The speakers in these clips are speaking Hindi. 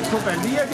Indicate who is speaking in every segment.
Speaker 1: इतों पहली है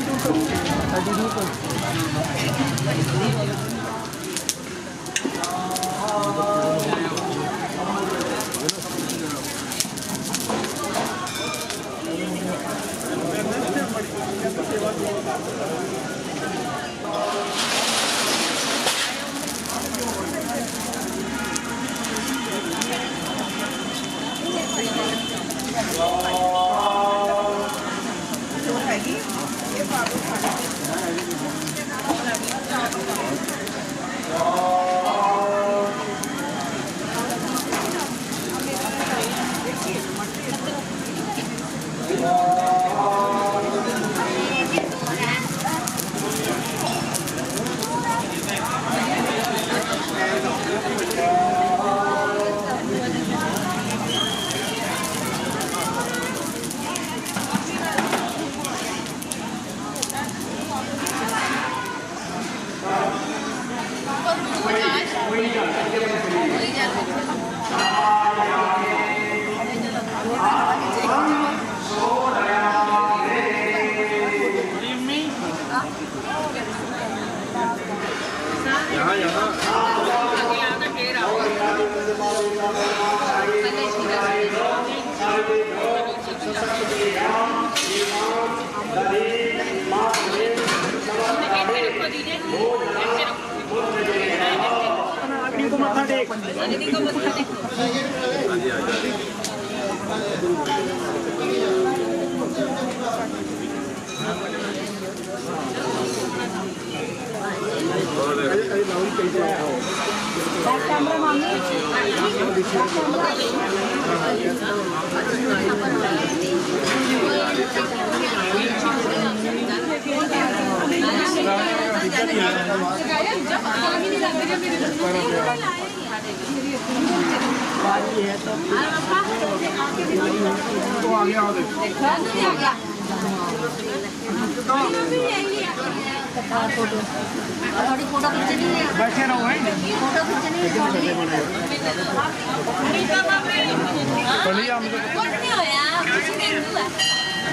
Speaker 1: बैठे रहो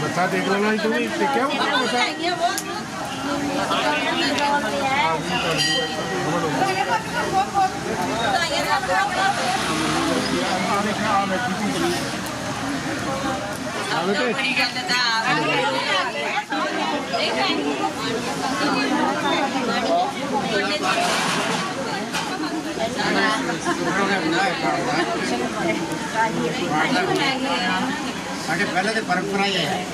Speaker 1: बच्चा देख लेना तुम्हें क्या पहले तो परंपरा ही है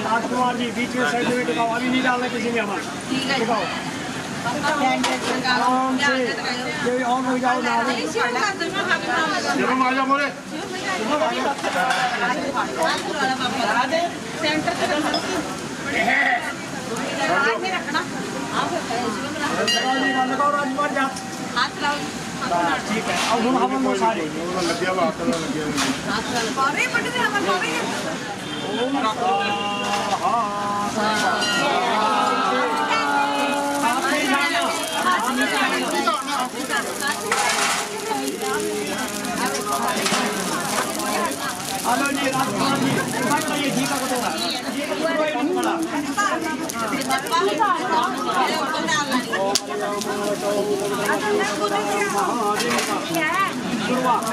Speaker 1: राजकुमार जी बीच में साइड में टिकाओ, अभी नहीं डालना किसी ने हमारा टिकाओ आराम से ये ऑन हो जाओ ना आ जाओ बोले सेंटर में रखना लगाओ राजकुमार जा हाथ लाओ ठीक है अब हम हवन में सारे लग गया हाथ लग गया बाबे पट दे हवन बाबे ओम हेलो जी राजकुमार जी बात करिए जी का बताओ ये पूरा ही पड़ा क्या है शुरुआत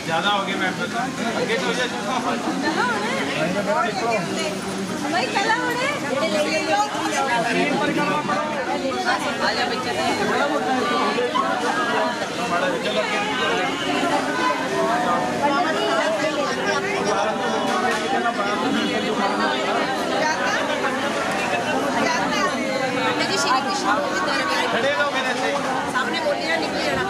Speaker 1: ज्यादा हो गया मैम आगे तो भाई चला उड़े आजा बच्चा खड़े लोग हैं ऐसे सामने बोलिए निकल जाना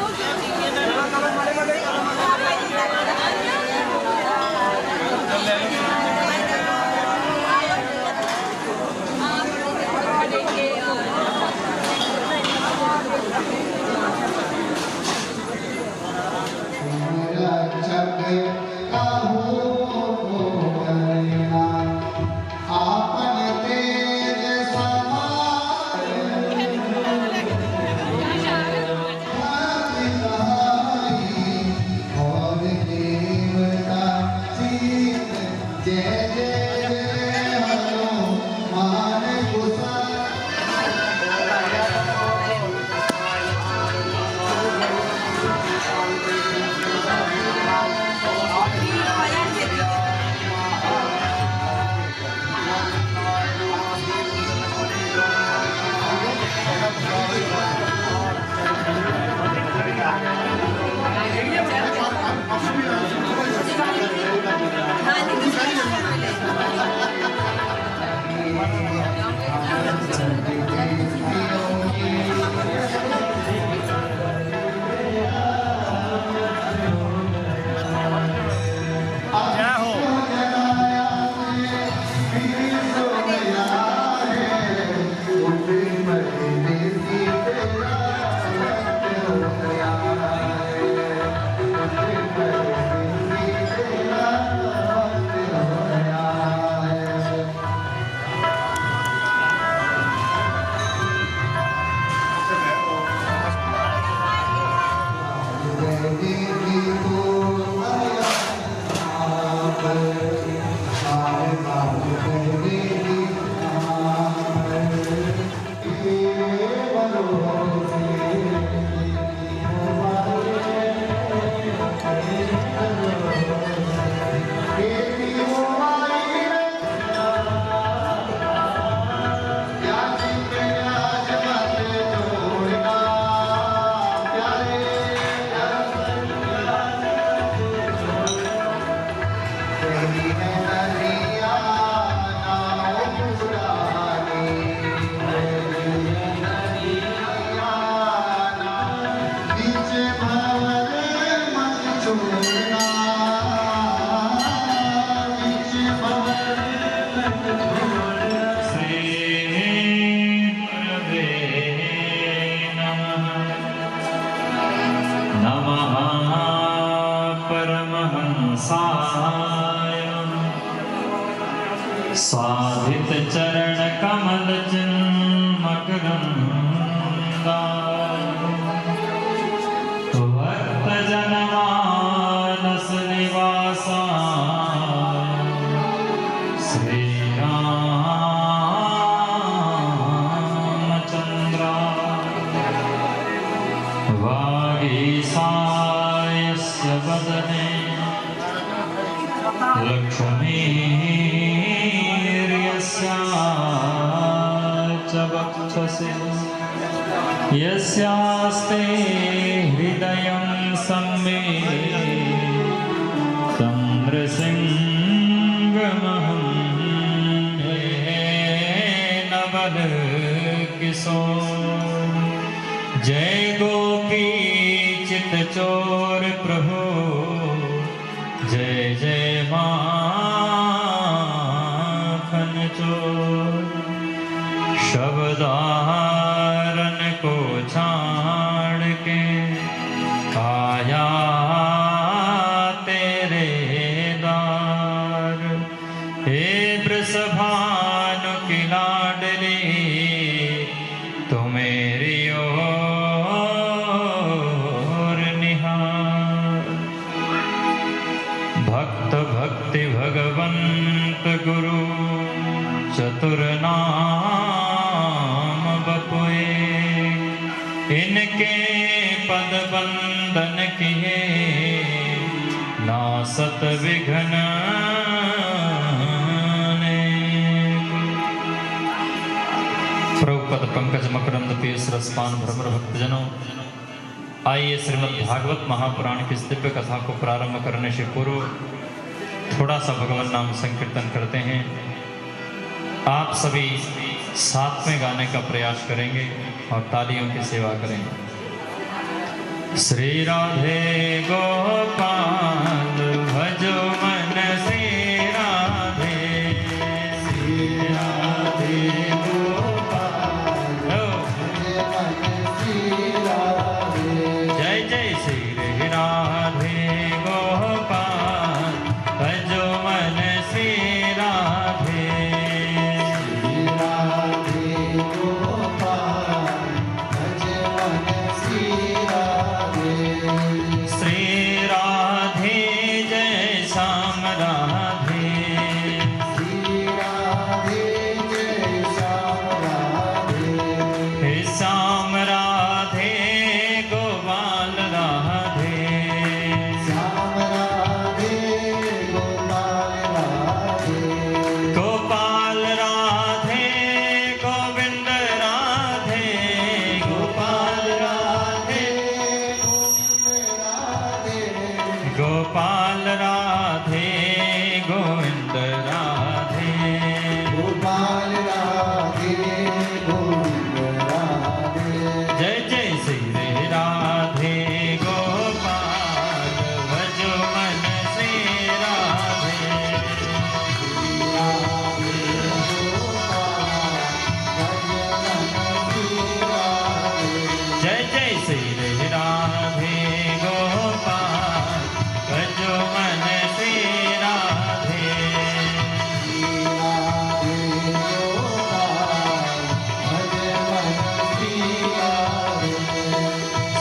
Speaker 2: साधित चरण कमल मकरंदा भक्त जनमानस निवासा श्री रामचंद्रा वागीसायस्य वदने लक्ष्मी च वक्षसि यस्यास्ते हृदयं सम्मेतं नृसिंहमहं नवलकिशोर जय गोपी चित्तचोर प्रभु जय जय माखन चोर शब्दारन को छाड़ के आया तेरे दार हे वृषभानु की लाडली तो मेरी ओर निहार भक्त भक्ति भगवंत गुरु चतुर नाम बपुए इनके पद बंदन किए नासत विघ्न प्रभुपद पंकज मकरंद पीयूष रसपान भ्रमर भक्तजनों, आइए श्रीमद् भागवत महापुराण की इस दिव्य कथा को प्रारंभ करने से पूर्व थोड़ा सा भगवान नाम संकीर्तन करते हैं। आप सभी सातवें गाने का प्रयास करेंगे और तालियों की सेवा करेंगे। श्री राधे गोपाल भजो मन श्री राधे, श्री राधे गोपाल श्री राधे, जय जय श्री राधे गोपाल भजो मन श्री राधे, श्री राधे गोपाल भजो मन श्री राधे, श्री राधे जय श्याम राधे, श्री राधे जय श्याम राधे, हे श्याम राधे गोपाल राधे, श्याम राधे गोपाल राधे, गोपाल राधे गोविंद राधे, गोपाल राधे गोपाल राधे गोविंद राधे, गोपाल राधे गोविंद राधे, जय जय श्री राधे गोपाल भजो मन श्री राधे, जय जय श्री राधे गोपाल भजो मन श्री राधे,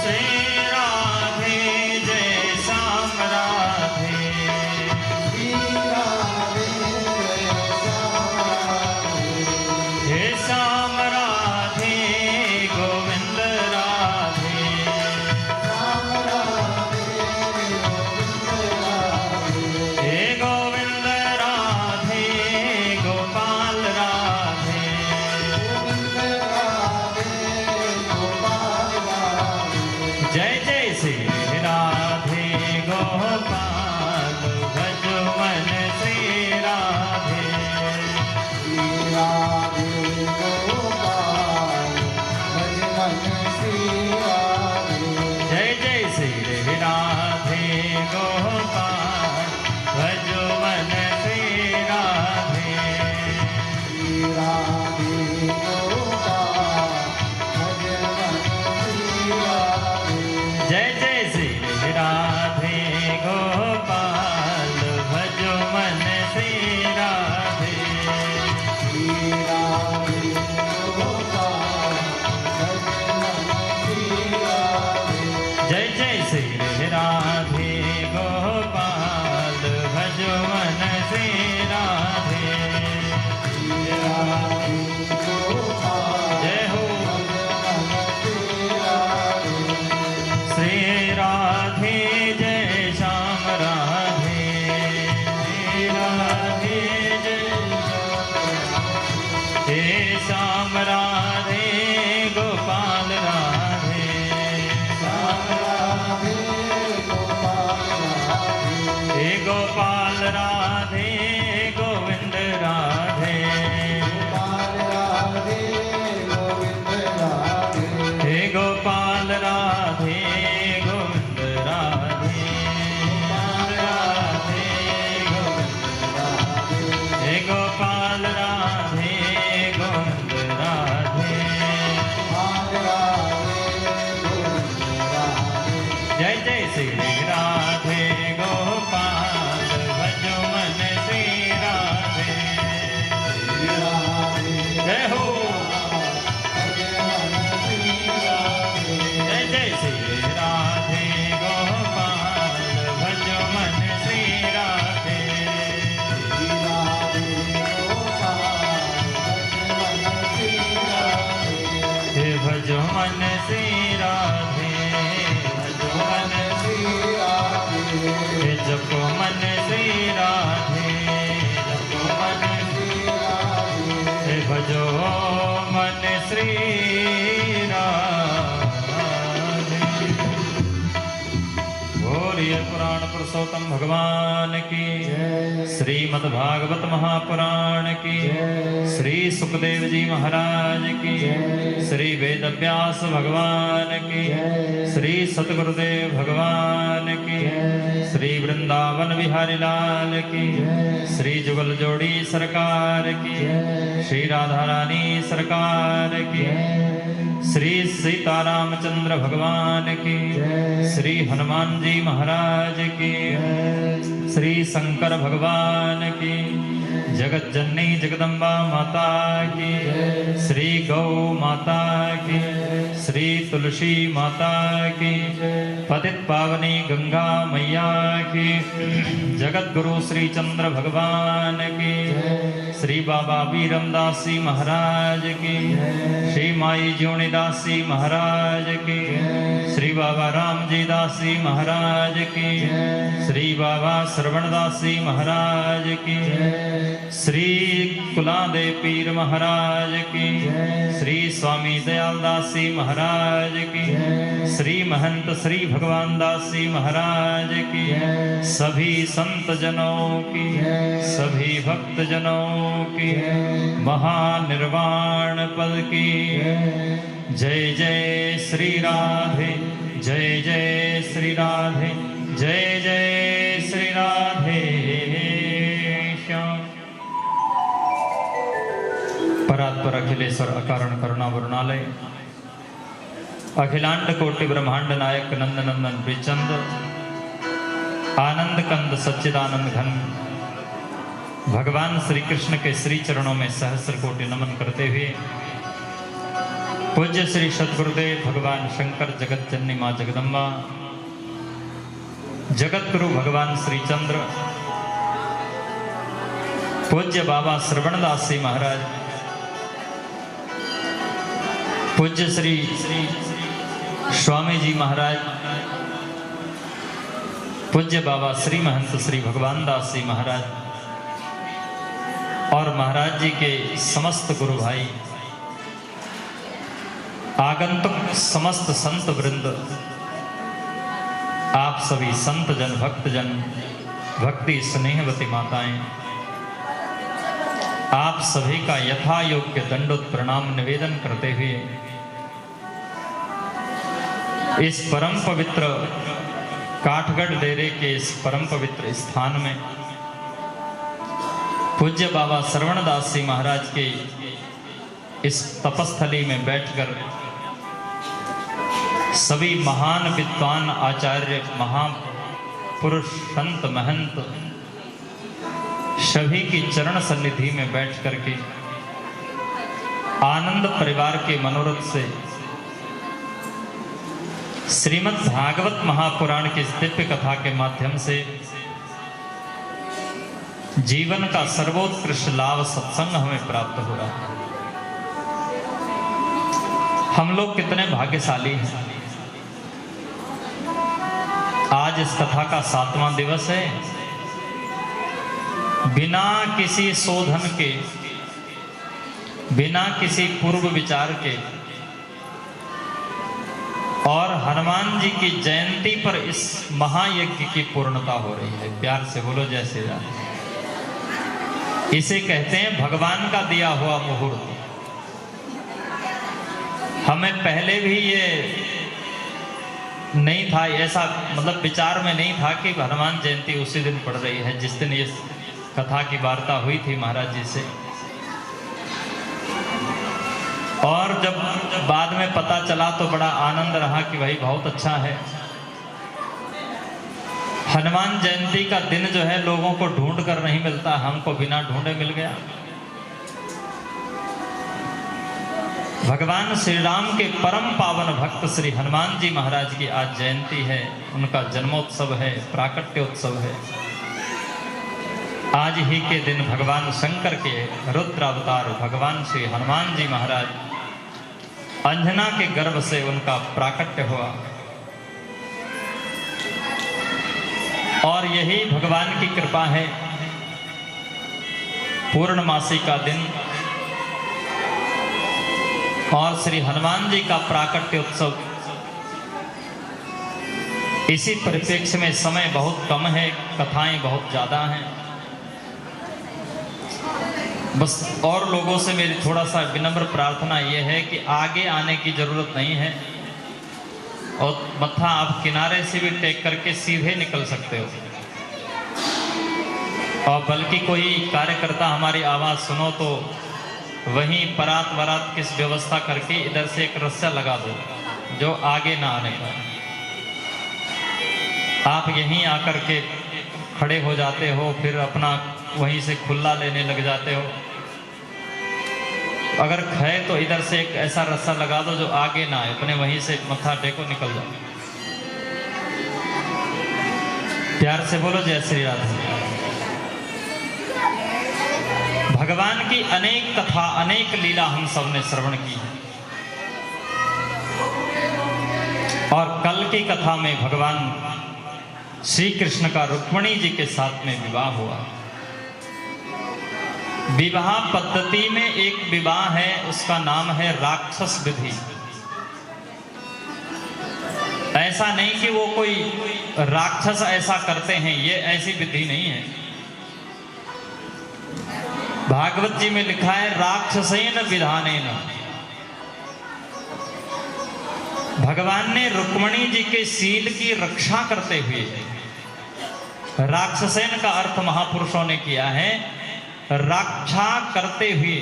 Speaker 2: श्री राधे जय श्याम राधे, हे श्याम राधे गोविंद राधे, हे गोविंद राधे गोपाल राधे, जय जय श्री राधे गोपाल भजो मन श्री राधे, जय जय श्री राधे गोपाल भजो मन श्री राधे, जय जय श्री राधे गोपाल भजो मन श्री राधे, जय जय श्री राधे गोपाल भजो मन श्री राधे, जय हो श्री राधे जय श्याम राधे, श्री राधे जय हे श्याम राधे गोपाल राधे, हे गोपाल राधे गोविंद राधे, हे गोपाल राधे गोविंद राधे, हे गोपाल राधे गोविंद राधे, जय जय श्री राधे गोपाल भजो मन श्री राधे, जय हो जय जय श्री राधे गोपाल भजो मन श्री राधे, हे भजो मन श्री राधे, भजो मन श्री राधे, हे जपो मन श्री राधे, जपो मन श्री राधे, हे भजो मन श्री राधे। गौरीय पुराण प्रसंग पुरुषोत्तम भगवान की, श्रीमद्भागवत महापुराण की, श्री सुखदेव जी महाराज की, श्री वेदव्यास भगवान की, श्री सतगुरुदेव भगवान की, श्री वृंदावन बिहारी लाल की, श्री जुगल जोड़ी सरकार की, श्री राधा रानी सरकार की, श्री सीतारामचंद्र भगवान की, श्री हनुमान जी महाराज की, श्री शंकर भगवान की, जगत जननी जगदम्बा माता की, श्री गौ माता की, श्री तुलसी माता की, पतित पावनी गंगा मैया की, जगत गुरु श्री चंद्र भगवान की, श्री बाबा बीरमदास जी महाराज की, श्री माई ज्योनिदास जी महाराज की, श्री बाबा राम जी दास जी महाराज की, श्री बाबा श्रवणदास जी महाराज की, श्री कुलादेव पीर महाराज की, श्री स्वामी दयाल दास जी महाराज की, श्री महंत श्री भगवान दास जी महाराज की, सभी संत जनों की, सभी भक्त जनों की, महानिर्वाण पद की जय जय श्री राधे, जय जय श्री राधे, जय जय श्री राधे श्याम। परात्पर अखिलेश्वर अकारण करुणा वरुणालय अखिलांड कोटि ब्रह्मांड नायक नंद नंदन ब्रिचंद आनंद कंद सच्चिदानंद घन भगवान श्री कृष्ण के श्री चरणों में सहस्र कोटि नमन करते हुए पूज्य श्री सद्गुरुदेव भगवान शंकर जगत जननी मां जगदम्बा, जगत गुरु भगवान श्री चंद्र, पूज्य बाबा श्रवणदास जी महाराज, पूज्य श्री स्वामी जी महाराज, पूज्य बाबा श्री महंत श्री भगवान दास जी महाराज और महाराज जी के समस्त गुरु भाई, आगंतुक समस्त संत वृंद, आप सभी संत जन भक्त जन भक्ति स्नेहवती माताएं, आप सभी का यथा योग्य दंडोत प्रणाम निवेदन करते हुए इस परम पवित्र काठगढ़ डेरे के इस परम पवित्र स्थान में पूज्य बाबा श्रवणदास जी महाराज के इस तपस्थली में बैठकर सभी महान विद्वान आचार्य महापुरुष संत महंत सभी की चरण सन्निधि में बैठ करके आनंद परिवार के मनोरथ से श्रीमद् भागवत महापुराण की दिव्य कथा के माध्यम से जीवन का सर्वोत्कृष्ट लाभ सत्संग हमें प्राप्त हो रहा है। हम लोग कितने भाग्यशाली हैं। आज इस कथा का 7वां दिवस है। बिना किसी शोधन के, बिना किसी पूर्व विचार के और हनुमान जी की जयंती पर इस महायज्ञ की पूर्णता हो रही है। प्यार से बोलो जय श्री राम। इसे कहते हैं भगवान का दिया हुआ मुहूर्त। हमें पहले भी ये नहीं था, ऐसा मतलब विचार में नहीं था कि हनुमान जयंती उसी दिन पड़ रही है जिस दिन ये कथा की वार्ता हुई थी महाराज जी से। और जब बाद में पता चला तो बड़ा आनंद रहा कि भाई बहुत अच्छा है। हनुमान जयंती का दिन जो है लोगों को ढूंढ कर नहीं मिलता, हमको बिना ढूंढे मिल गया। भगवान श्री राम के परम पावन भक्त श्री हनुमान जी महाराज की आज जयंती है, उनका जन्मोत्सव है, प्राकट्योत्सव है। आज ही के दिन भगवान शंकर के रुद्र अवतार भगवान श्री हनुमान जी महाराज अंजना के गर्भ से उनका प्राकट्य हुआ। और यही भगवान की कृपा है। पूर्णमासी का दिन और श्री हनुमान जी का प्राकट्य उत्सव इसी परिप्रेक्ष्य में समय बहुत कम है, कथाएं बहुत ज़्यादा हैं। बस और लोगों से मेरी थोड़ा सा विनम्र प्रार्थना ये है कि आगे आने की ज़रूरत नहीं है और मत्था आप किनारे से भी टेक करके सीधे निकल सकते हो। और बल्कि कोई कार्यकर्ता हमारी आवाज़ सुनो तो वहीं परात वरात किस व्यवस्था करके इधर से एक रस्सा लगा दो जो आगे ना आने पाए। आप यहीं आकर के खड़े हो जाते हो, फिर अपना वहीं से खुला लेने लग जाते हो। अगर है तो इधर से एक ऐसा रस्सा लगा दो जो आगे ना आए, अपने वहीं से मत्था टेको, निकल जाओ। प्यार से बोलो जय श्री राधे। भगवान की अनेक कथा, अनेक लीला हम सब ने श्रवण की है। और कल की कथा में भगवान श्री कृष्ण का रुक्मिणी जी के साथ में विवाह हुआ। विवाह पद्धति में एक विवाह है, उसका नाम है राक्षस विधि। ऐसा नहीं कि वो कोई राक्षस ऐसा करते हैं, ये ऐसी विधि नहीं है। भागवत जी में लिखा है राक्षसेन विधानेन। भगवान ने रुक्मिणी जी के शील की रक्षा करते हुए, राक्षसेन का अर्थ महापुरुषों ने किया है रक्षा करते हुए,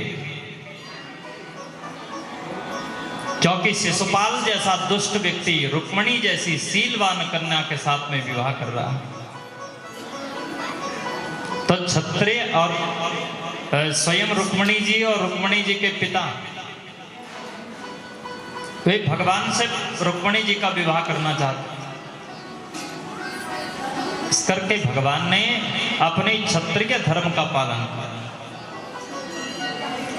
Speaker 2: क्योंकि शिशुपाल जैसा दुष्ट व्यक्ति रुक्मिणी जैसी शीलवान कन्या के साथ में विवाह कर रहा है, तो क्षत्रिय और स्वयं रुक्मिणी जी और रुक्मिणी जी के पिता वे भगवान से रुक्मिणी जी का विवाह करना चाहते। इस करके भगवान ने अपने क्षत्रिय धर्म का पालन किया।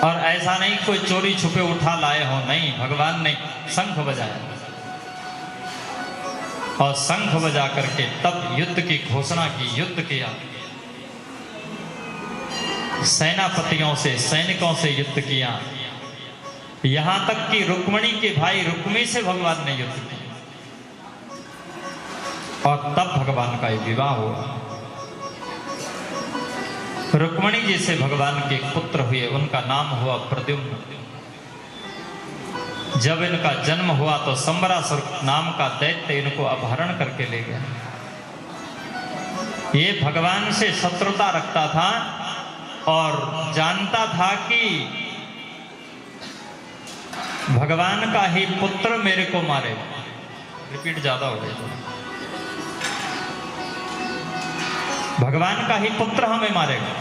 Speaker 2: और ऐसा नहीं कोई चोरी छुपे उठा लाए हो, नहीं, भगवान ने शंख बजाया और शंख बजा करके तब युद्ध की घोषणा की, युद्ध किया। सेनापतियों से, सैनिकों से युद्ध किया। यहां तक कि रुक्मिणी के भाई रुक्मी से भगवान ने युद्ध किया और तब भगवान का विवाह हुआ। रुक्मिणी जी से भगवान के पुत्र हुए, उनका नाम हुआ प्रद्युम्न। जब इनका जन्म हुआ तो संबरासुर नाम का दैत्य इनको अपहरण करके ले गया। ये भगवान से शत्रुता रखता था और जानता था कि भगवान का ही पुत्र मेरे को मारेगा। रिपीट ज्यादा हो जाएगा। भगवान का ही पुत्र हमें मारेगा।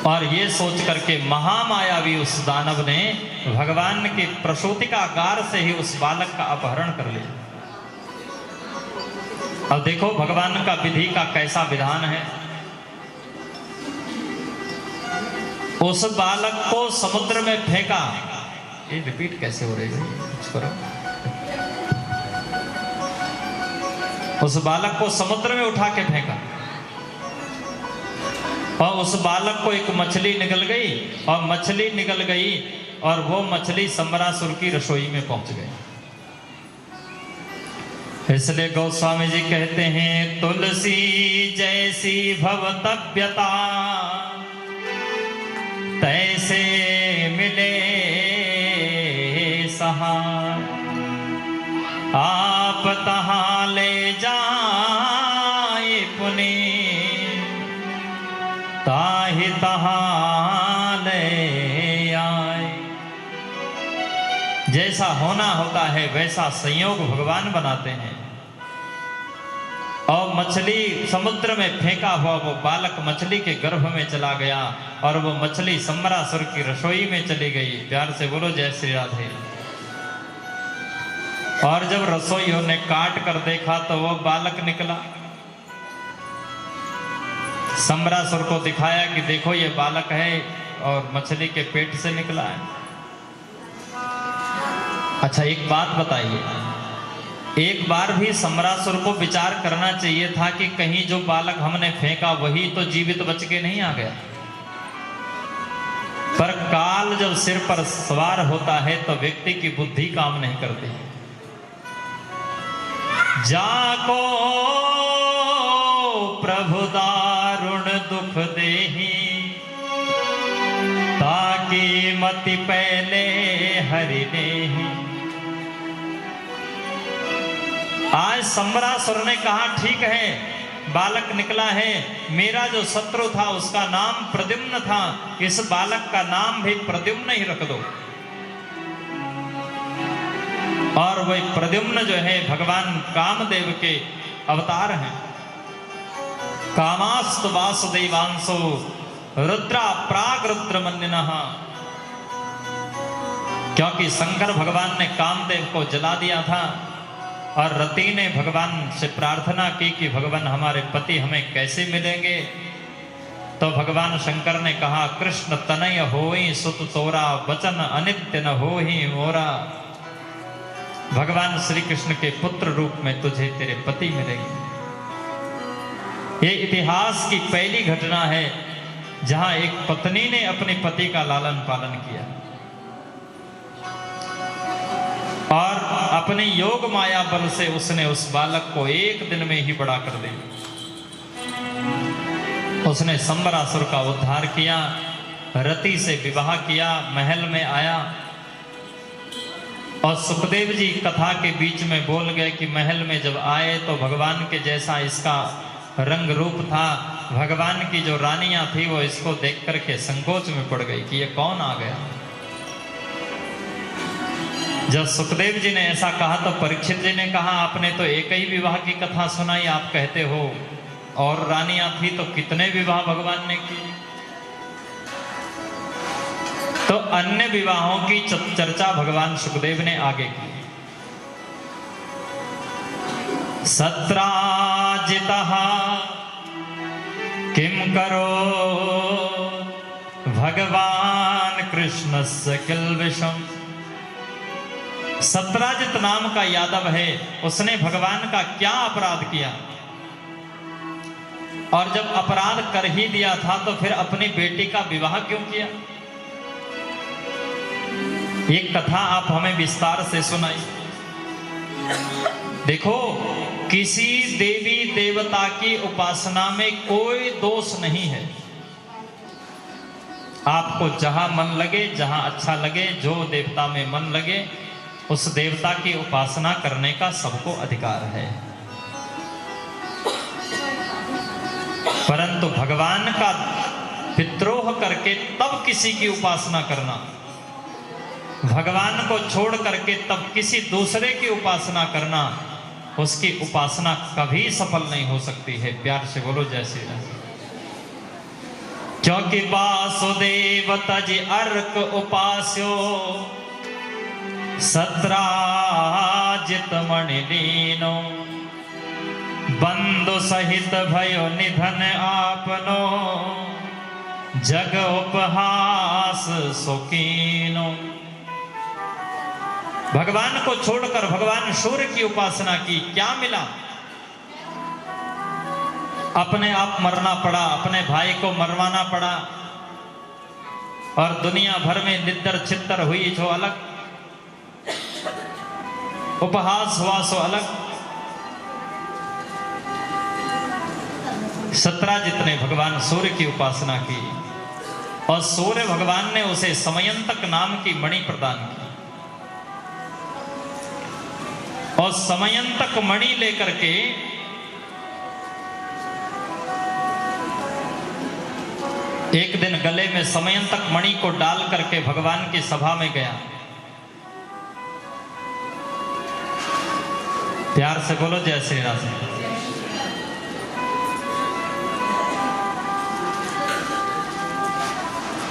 Speaker 2: और ये सोच करके महामायावी उस दानव ने भगवान के प्रसूतिकागार से ही उस बालक का अपहरण कर लिया। अब देखो भगवान का विधि का कैसा विधान है। उस बालक को समुद्र में फेंका। ये रिपीट कैसे हो रही है, कुछ करो। उस बालक को समुद्र में उठा के फेंका और उस बालक को एक मछली निकल गई और मछली निकल गई और वो मछली संबरासुर की रसोई में पहुंच गई। इसलिए गोस्वामी जी कहते हैं तुलसी जैसी भवतव्यता तैसे मिले सहाय, आप तहां ले जाए पुनि ताहि तहां ले आए। जैसा होना होता है वैसा संयोग भगवान बनाते हैं। और मछली समुद्र में फेंका हुआ वो बालक मछली के गर्भ में चला गया और वो मछली संबरासुर की रसोई में चली गई। प्यार से बोलो जय श्री राधे। और जब रसोइयों ने काट कर देखा तो वो बालक निकला। संबरासुर को दिखाया कि देखो ये बालक है और मछली के पेट से निकला है। अच्छा एक बात बताइए, एक बार भी संबरासुर को विचार करना चाहिए था कि कहीं जो बालक हमने फेंका वही तो जीवित बच के नहीं आ गया। पर काल जब सिर पर सवार होता है तो व्यक्ति की बुद्धि काम नहीं करती। जाको प्रभु दारुण दुख देही, ताकि मति पहले हरि नेही। आज संबरासुर ने कहा ठीक है, बालक निकला है, मेरा जो शत्रु था उसका नाम प्रद्युम्न था, इस बालक का नाम भी प्रद्युम्न ही रख दो। और वह प्रद्युम्न जो है भगवान कामदेव के अवतार हैं। कामास्तु वासुदेवांसो रुद्रा प्राग रुद्रमन्यनः। क्योंकि शंकर भगवान ने कामदेव को जला दिया था और रति ने भगवान से प्रार्थना की कि भगवान हमारे पति हमें कैसे मिलेंगे। तो भगवान शंकर ने कहा, कृष्ण तनय होई सुत तोरा, वचन अनित्य न होई मोरा। भगवान श्री कृष्ण के पुत्र रूप में तुझे तेरे पति मिलेंगे। ये इतिहास की पहली घटना है जहां एक पत्नी ने अपने पति का लालन पालन किया और अपने योग माया बल से उसने उस बालक को एक दिन में ही बड़ा कर दिया। उसने संबरासुर का उद्धार किया, रति से विवाह किया, महल में आया। और सुखदेव जी कथा के बीच में बोल गए कि महल में जब आए तो भगवान के जैसा इसका रंग रूप था। भगवान की जो रानियां थी वो इसको देख करके संकोच में पड़ गई कि ये कौन आ गया। जब सुखदेव जी ने ऐसा कहा तो परीक्षित जी ने कहा, आपने तो एक ही विवाह की कथा सुनाई, आप कहते हो और रानियां थी तो कितने विवाह भगवान ने किए। तो अन्य विवाहों की चर्चा भगवान सुखदेव ने आगे की। सत्राजितः किम करो भगवान कृष्णस्य किल्बिषम्। सत्राजित नाम का यादव है, उसने भगवान का क्या अपराध किया। और जब अपराध कर ही दिया था तो फिर अपनी बेटी का विवाह क्यों किया। ये कथा आप हमें विस्तार से सुनाई। देखो, किसी देवी देवता की उपासना में कोई दोष नहीं है। आपको जहां मन लगे, जहां अच्छा लगे, जो देवता में मन लगे उस देवता की उपासना करने का सबको अधिकार है। परंतु भगवान का विद्रोह करके तब किसी की उपासना करना, भगवान को छोड़ करके तब किसी दूसरे की उपासना करना, उसकी उपासना कभी सफल नहीं हो सकती है। प्यार से बोलो जय श्री राम। क्योंकि वासुदेव तज अर्क उपास्यो, सत्राजित मणि लीनो, बंधु सहित भयो निधन आपनो, जग उपहास सुकीनो। भगवान को छोड़कर भगवान सूर्य की उपासना की, क्या मिला। अपने आप मरना पड़ा, अपने भाई को मरवाना पड़ा और दुनिया भर में निद्दर चित्तर हुई जो अलग, उपहास हुआ सो अलग। सत्राजित ने भगवान सूर्य की उपासना की और सूर्य भगवान ने उसे समयंतक नाम की मणि प्रदान की। और समयंतक मणि लेकर के एक दिन गले में समयंतक मणि को डाल करके भगवान की सभा में गया। प्यार से बोलो जय श्री राम।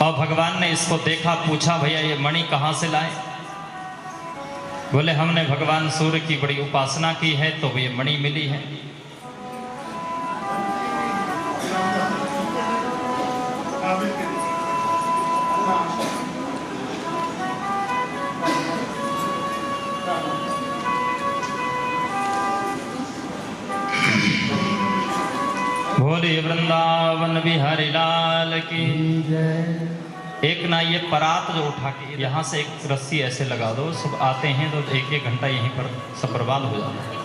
Speaker 2: और भगवान ने इसको देखा, पूछा भैया ये मणि कहां से लाए। बोले हमने भगवान सूर्य की बड़ी उपासना की है तो ये मणि मिली है। भोले वृंदावन बिहारी लाल की जय। एक ना ये परात जो उठा के यहाँ से एक रस्सी ऐसे लगा दो, सब आते हैं तो एक एक घंटा यहीं पर सब बर्बाद हो जाता है।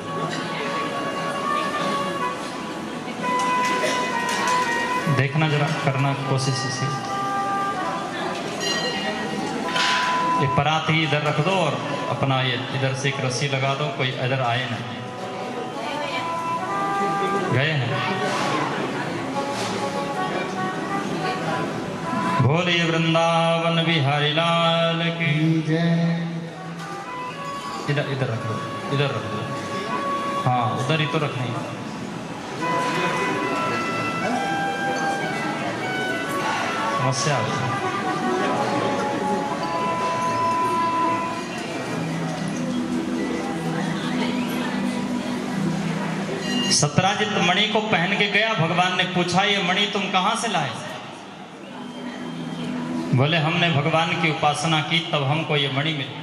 Speaker 2: देखना जरा, करना कोशिश इसे। ये परात ही इधर रख दो और अपना ये इधर से एक रस्सी लगा दो, कोई इधर आए ना। गए हैं। भोले वृंदावन बिहारी लाल की जय। इधर इधर रख दो, इधर रख दो। हाँ उधर ही तो रखनी। समस्या है। सत्राजित मणि को पहन के गया। भगवान ने पूछा, ये मणि तुम कहां से लाए? बोले हमने भगवान की उपासना की तब हमको ये मणि मिली।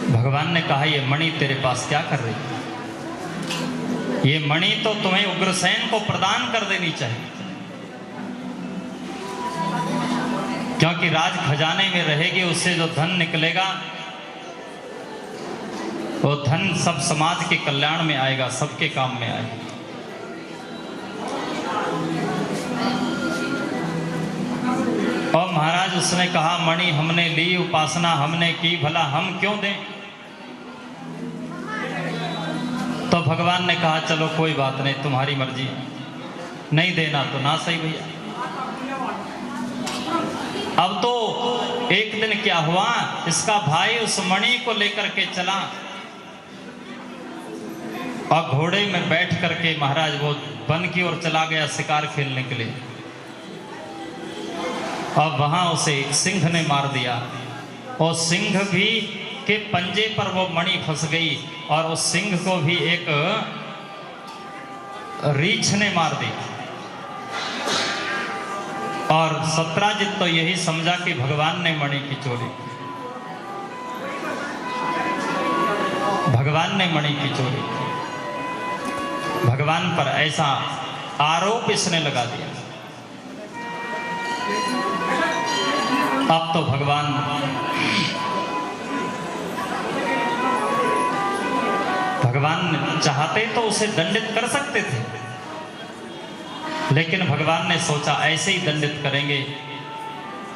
Speaker 2: भगवान ने कहा, ये मणि तेरे पास क्या कर रही है? ये मणि तो तुम्हें उग्रसेन को प्रदान कर देनी चाहिए, क्योंकि राज खजाने में रहेगी, उससे जो धन निकलेगा वो धन सब समाज के कल्याण में आएगा, सबके काम में आएगा। और महाराज उसने कहा, मणि हमने ली, उपासना हमने की, भला हम क्यों दें? तो भगवान ने कहा, चलो कोई बात नहीं, तुम्हारी मर्जी, नहीं देना तो ना सही भैया। अब तो एक दिन क्या हुआ, इसका भाई उस मणि को लेकर के चला और घोड़े में बैठ करके महाराज वो वन की ओर चला गया शिकार खेलने के लिए। और वहां उसे एक सिंह ने मार दिया और सिंह भी के पंजे पर वो मणि फंस गई और उस सिंह को भी एक रीछ ने मार दी। और सत्राजित तो यही समझा कि भगवान ने मणि की चोरी, भगवान ने मणि की चोरी, भगवान पर ऐसा आरोप इसने लगा दिया। अब तो भगवान चाहते तो उसे दंडित कर सकते थे, लेकिन भगवान ने सोचा ऐसे ही दंडित करेंगे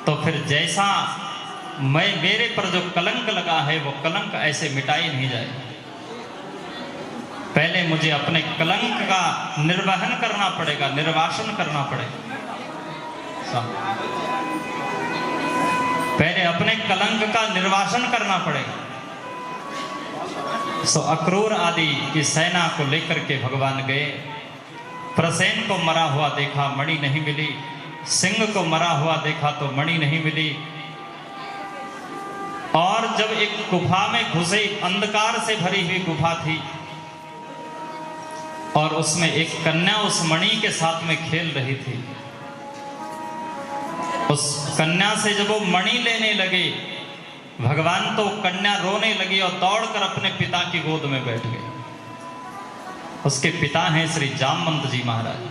Speaker 2: तो फिर जैसा मेरे पर जो कलंक लगा है वो कलंक ऐसे मिटाई नहीं जाए। पहले मुझे अपने कलंक का निर्वहन करना पड़ेगा, निर्वासन करना पड़ेगा। पहले अपने कलंक का निर्वासन करना पड़ेगा। सो अक्रूर आदि की सेना को लेकर के भगवान गए। प्रसेन को मरा हुआ देखा, मणि नहीं मिली। सिंह को मरा हुआ देखा तो मणि नहीं मिली। और जब एक गुफा में घुसे, अंधकार से भरी हुई गुफा थी और उसमें एक कन्या उस मणि के साथ में खेल रही थी। उस कन्या से जब वो मणि लेने लगे, भगवान तो कन्या रोने लगी और दौड़कर अपने पिता की गोद में बैठ गए। उसके पिता हैं श्री जामवंत जी महाराज।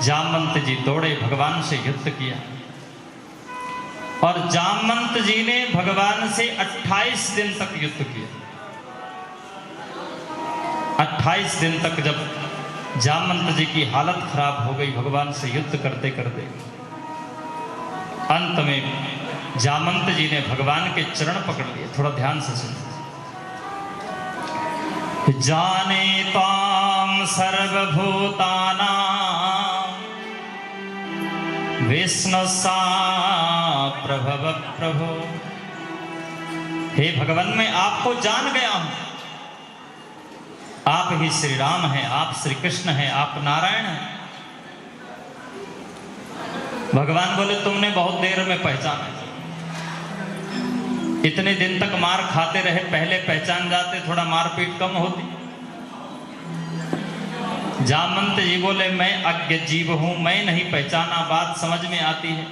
Speaker 2: जामवंत जी दौड़े, भगवान से युद्ध किया और जामवंत जी ने भगवान से 28 दिन तक युद्ध किया। 28 दिन तक जब जामवंत जी की हालत खराब हो गई भगवान से युद्ध करते करते, अंत में जामवंत जी ने भगवान के चरण पकड़ लिए। थोड़ा ध्यान से सुनिए। जाने ताम सर्वभूतानां विष्णु सा प्रभव प्रभो। हे भगवान, मैं आपको जान गया हूं, आप ही श्री राम हैं, आप श्री कृष्ण हैं, आप नारायण हैं। भगवान बोले तुमने बहुत देर में पहचाना, इतने दिन तक मार खाते रहे, पहले पहचान जाते थोड़ा मारपीट कम होती। जामवंत जी बोले मैं अज्ञ जीव हूं, मैं नहीं पहचाना, बात समझ में आती है,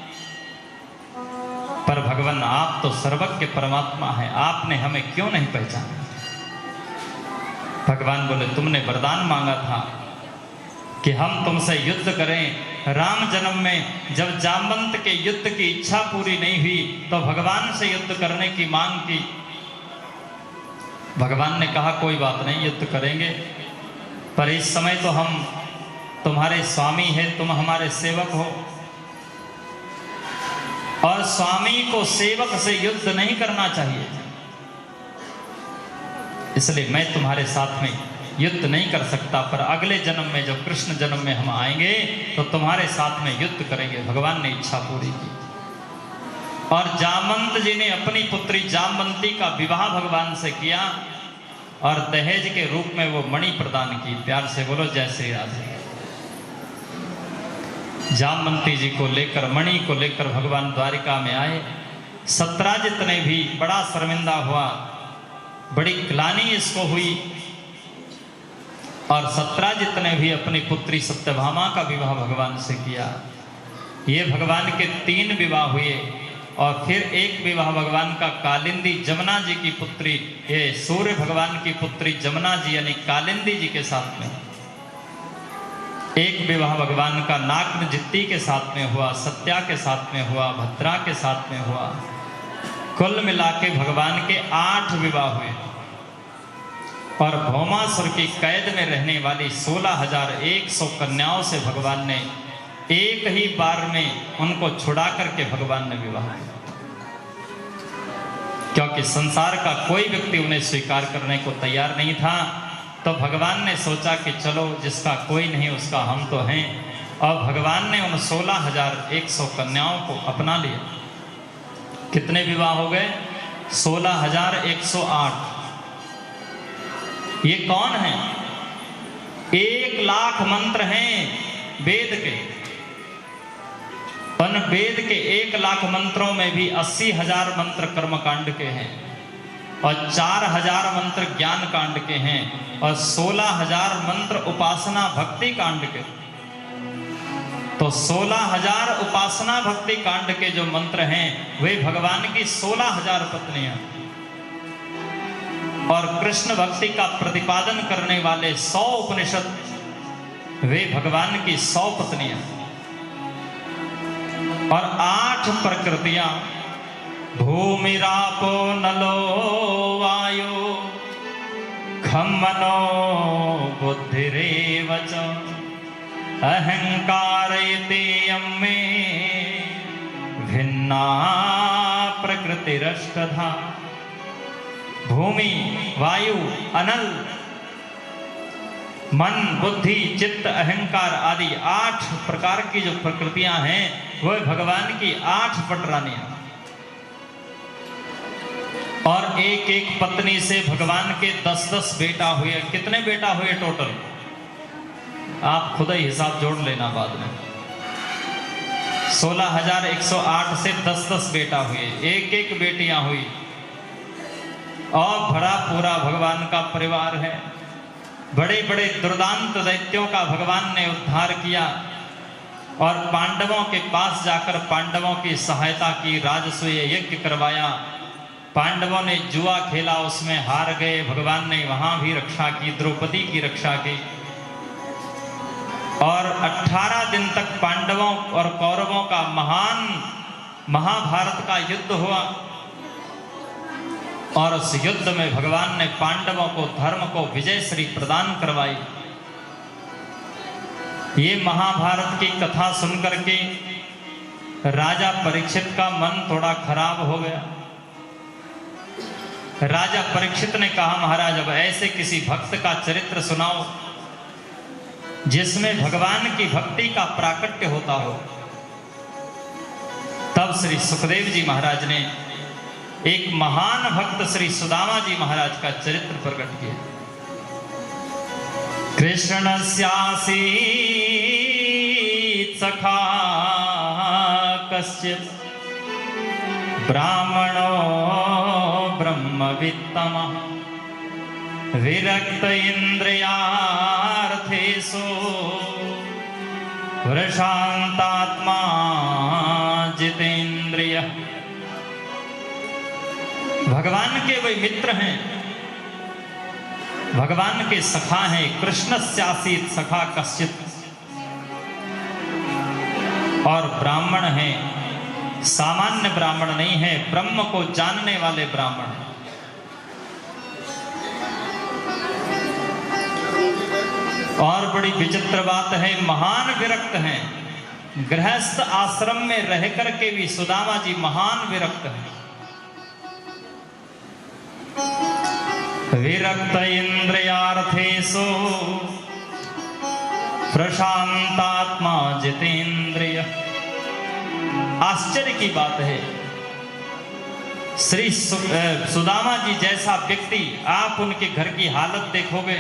Speaker 2: पर भगवान आप तो सर्वज्ञ परमात्मा है, आपने हमें क्यों नहीं पहचाना। भगवान बोले तुमने वरदान मांगा था कि हम तुमसे युद्ध करें। राम जन्म में जब जामवंत के युद्ध की इच्छा पूरी नहीं हुई तो भगवान से युद्ध करने की मांग की। भगवान ने कहा कोई बात नहीं, युद्ध करेंगे, पर इस समय तो हम तुम्हारे स्वामी हैं, तुम हमारे सेवक हो, और स्वामी को सेवक से युद्ध नहीं करना चाहिए, इसलिए मैं तुम्हारे साथ में युद्ध नहीं कर सकता, पर अगले जन्म में जब कृष्ण जन्म में हम आएंगे तो तुम्हारे साथ में युद्ध करेंगे। भगवान ने इच्छा पूरी की और जामवंत जी ने अपनी पुत्री जामवंती का विवाह भगवान से किया और दहेज के रूप में वो मणि प्रदान की। प्यार से बोलो जय श्री राधे। जामवंती जी को लेकर, मणि को लेकर भगवान द्वारिका में आए। सत्यराजित ने भी बड़ा शर्मिंदा हुआ, बड़ी ग्लानि इसको हुई, और सत्यराजित ने भी अपनी पुत्री सत्यभामा का विवाह भगवान से किया। ये भगवान के 3 विवाह हुए और फिर एक विवाह भगवान का कालिंदी जमुना जी की पुत्री, ये सूर्य भगवान की पुत्री जमुना जी यानी कालिंदी जी के साथ में, एक विवाह भगवान का नागनजित्ती के साथ में हुआ, सत्या के साथ में हुआ, भद्रा के साथ में हुआ। कुल मिला के भगवान के 8 विवाह हुए और भौमासुर की कैद में रहने वाली 16,100 कन्याओं से भगवान ने एक ही बार में उनको छुड़ा करके भगवान ने विवाह किया, क्योंकि संसार का कोई व्यक्ति उन्हें स्वीकार करने को तैयार नहीं था। तो भगवान ने सोचा कि चलो जिसका कोई नहीं उसका हम तो हैं, और भगवान ने उन 16,100 कन्याओं को अपना लिया। कितने विवाह हो गए? 16,108। ये कौन है? 1,00,000 मंत्र हैं वेद के। उन वेद के 1,00,000 मंत्रों में भी 80,000 मंत्र कर्मकांड के हैं और 4,000 मंत्र ज्ञान कांड के हैं और 16,000 मंत्र उपासना भक्ति कांड के। तो 16,000 उपासना भक्ति कांड के जो मंत्र हैं वे भगवान की 16,000 पत्नियां, और कृष्ण भक्ति का प्रतिपादन करने वाले 100 उपनिषद वे भगवान की 100 पत्नियां, और 8 प्रकृतियां भूमि रापो नलो वायु खम मनो बुद्धिरेव च अहंकार यम्मे भिन्ना प्रकृतिरष्टधा। भूमि, वायु, अनल, मन, बुद्धि, चित्त, अहंकार आदि 8 प्रकार की जो प्रकृतियां हैं वह भगवान की 8 पटरानियां, और एक एक पत्नी से भगवान के 10-10 बेटा हुए। कितने बेटा हुए टोटल? आप खुद ही हिसाब जोड़ लेना बाद में। 16,108 से 10-10 बेटा हुए, एक एक बेटियां हुई, और भरा पूरा भगवान का परिवार है। बड़े बड़े दुर्दांत दैत्यों का भगवान ने उद्धार किया और पांडवों के पास जाकर पांडवों की सहायता की, राजसूय यज्ञ करवाया। पांडवों ने जुआ खेला, उसमें हार गए, भगवान ने वहां भी रक्षा की, द्रौपदी की रक्षा की, और 18 दिन तक पांडवों और कौरवों का महान महाभारत का युद्ध हुआ, और उस युद्ध में भगवान ने पांडवों को धर्म को विजय श्री प्रदान करवाई। ये महाभारत की कथा सुनकर के राजा परीक्षित का मन थोड़ा खराब हो गया। राजा परीक्षित ने कहा महाराज अब ऐसे किसी भक्त का चरित्र सुनाओ जिसमें भगवान की भक्ति का प्राकट्य होता हो। तब श्री सुखदेव जी महाराज ने एक महान भक्त श्री सुदामा जी महाराज का चरित्र प्रकट किया। कृष्णस्यासीत् सखा कश्चित् ब्राह्मणो ब्रह्मवित्तमः विरक्त इंद्रियार्थेषु प्रशांतात्मा जितेंद्रियः। भगवान के वे मित्र हैं, भगवान के सखा हैं। कृष्णस्यासीत सखा कश्चित्, और ब्राह्मण हैं, सामान्य ब्राह्मण नहीं है, ब्रह्म को जानने वाले ब्राह्मण हैं। और बड़ी विचित्र बात है, महान विरक्त हैं। गृहस्थ आश्रम में रह करके भी सुदामा जी महान विरक्त हैं। विरक्त इंद्रियार्थेषु प्रशांतात्मा जितेंद्रिय। आश्चर्य की बात है, श्री सुदामा जी जैसा व्यक्ति, आप उनके घर की हालत देखोगे,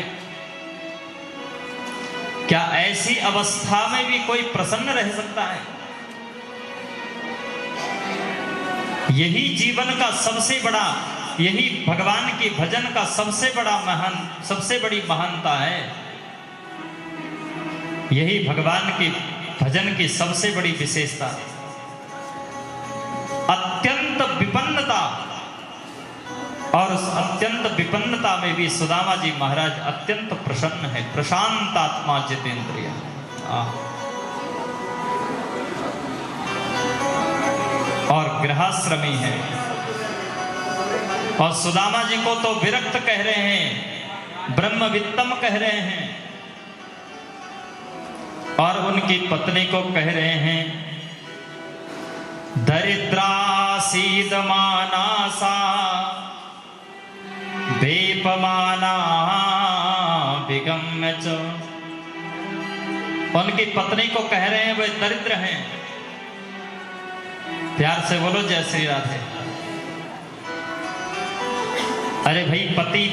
Speaker 2: क्या ऐसी अवस्था में भी कोई प्रसन्न रह सकता है? यही जीवन का सबसे बड़ा, यही भगवान के भजन का सबसे बड़ा महान, सबसे बड़ी महानता है। यही भगवान के भजन की सबसे बड़ी विशेषता है। अत्यंत विपन्नता, और उस अत्यंत विपन्नता में भी सुदामा जी महाराज अत्यंत प्रसन्न है। प्रशांत आत्मा जितेंद्रिय। और गृहाश्रमी है। और सुदामा जी को तो विरक्त कह रहे हैं, ब्रह्मवित्तम कह रहे हैं, और उनकी पत्नी को कह रहे हैं दरिद्रासीदमानासा वेपमाना विगम्य च। उनकी पत्नी को कह रहे हैं वे दरिद्र हैं। प्यार से बोलो जय श्री राधे। अरे भाई, पति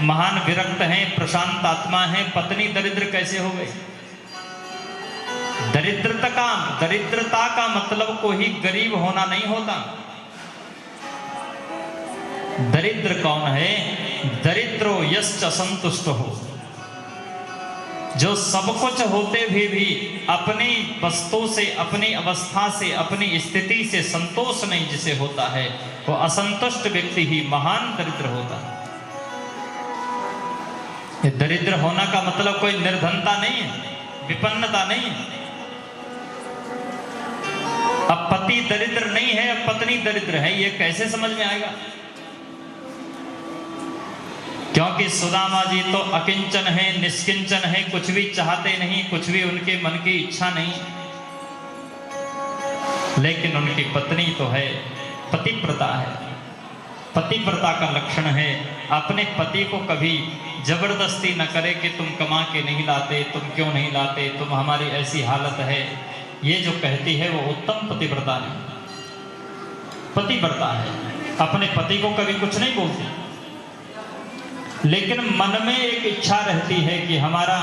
Speaker 2: महान विरक्त हैं, प्रशांत आत्मा है, पत्नी दरिद्र कैसे हो गई? दरिद्रता का मतलब कोई गरीब होना नहीं होता। दरिद्र कौन है? दरिद्रो यश्च संतुष्ट हो, जो सब कुछ होते भी अपनी वस्तु से, अपनी अवस्था से, अपनी स्थिति से संतोष नहीं जिसे होता है, वो असंतुष्ट व्यक्ति ही महान दरिद्र होता है। ये दरिद्र होना का मतलब कोई निर्धनता नहीं है, विपन्नता नहीं है। अब पति दरिद्र नहीं है, अब पत्नी दरिद्र है, ये कैसे समझ में आएगा? क्योंकि सुदामा जी तो अकिंचन है, निष्किंचन है, कुछ भी चाहते नहीं, कुछ भी उनके मन की इच्छा नहीं। लेकिन उनकी पत्नी तो है, पतिव्रता है। पतिव्रता का लक्षण है अपने पति को कभी जबरदस्ती न करे कि तुम कमा के नहीं लाते, तुम क्यों नहीं लाते, तुम हमारी ऐसी हालत है। ये जो कहती है वो उत्तम पतिव्रता नहीं, पतिव्रता है। अपने पति को कभी कुछ नहीं बोलती, लेकिन मन में एक इच्छा रहती है कि हमारा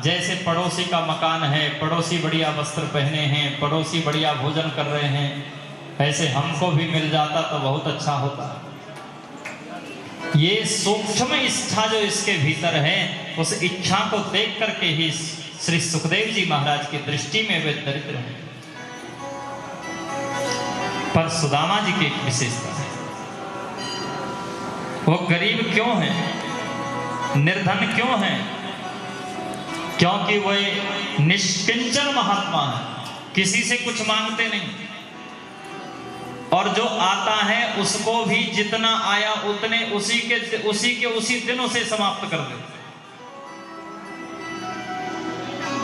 Speaker 2: जैसे पड़ोसी का मकान है, पड़ोसी बढ़िया वस्त्र पहने हैं, पड़ोसी बढ़िया भोजन कर रहे हैं, ऐसे हमको भी मिल जाता तो बहुत अच्छा होता। ये सूक्ष्म इच्छा जो इसके भीतर है, उस इच्छा को देख करके ही श्री सुखदेव जी महाराज की दृष्टि में वे दरिद्र हैं। पर सुदामा जी की एक विशेषता है, वो गरीब क्यों हैं, निर्धन क्यों हैं? क्योंकि वे निष्किंचन महात्मा है, किसी से कुछ मांगते नहीं, और जो आता है उसको भी जितना आया उतने उसी के दिन उसे समाप्त कर देते।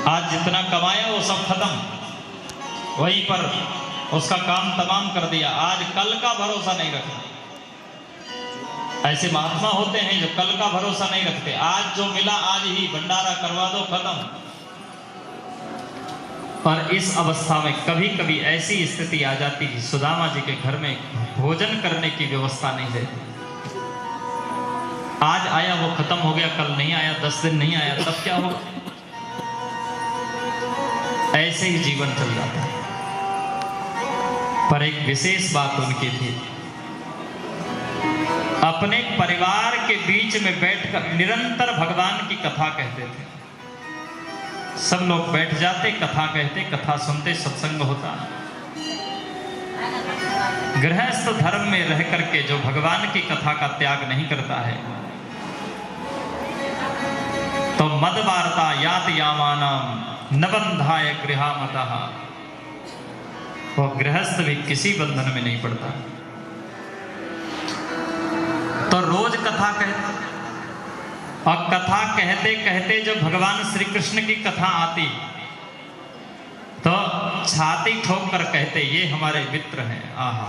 Speaker 2: आज जितना कमाया वो सब खत्म, वहीं पर उसका काम तमाम कर दिया। आज कल का भरोसा नहीं रखता। ऐसे महात्मा होते हैं जो कल का भरोसा नहीं रखते। आज जो मिला आज ही भंडारा करवा दो, खत्म। और इस अवस्था में कभी कभी ऐसी स्थिति आ जाती है, सुदामा जी के घर में भोजन करने की व्यवस्था नहीं रहती। आज आया वो खत्म हो गया, कल नहीं आया, 10 दिन नहीं आया, तब क्या होगा? ऐसे ही जीवन चल जाता है। पर एक विशेष बात उनकी थी, अपने परिवार के बीच में बैठकर निरंतर भगवान की कथा कहते थे। सब लोग बैठ जाते, कथा कहते, कथा सुनते, सत्संग होता। गृहस्थ धर्म में रह करके जो भगवान की कथा का त्याग नहीं करता है, तो मद वार्ता यात यामानाम न बंधाय गृहामतः, वो गृहस्थ भी किसी बंधन में नहीं पड़ता। तो रोज कथा कहता, और कथा कहते कहते जब भगवान श्री कृष्ण की कथा आती तो छाती ठोक कर कहते, ये हमारे मित्र हैं। आहा,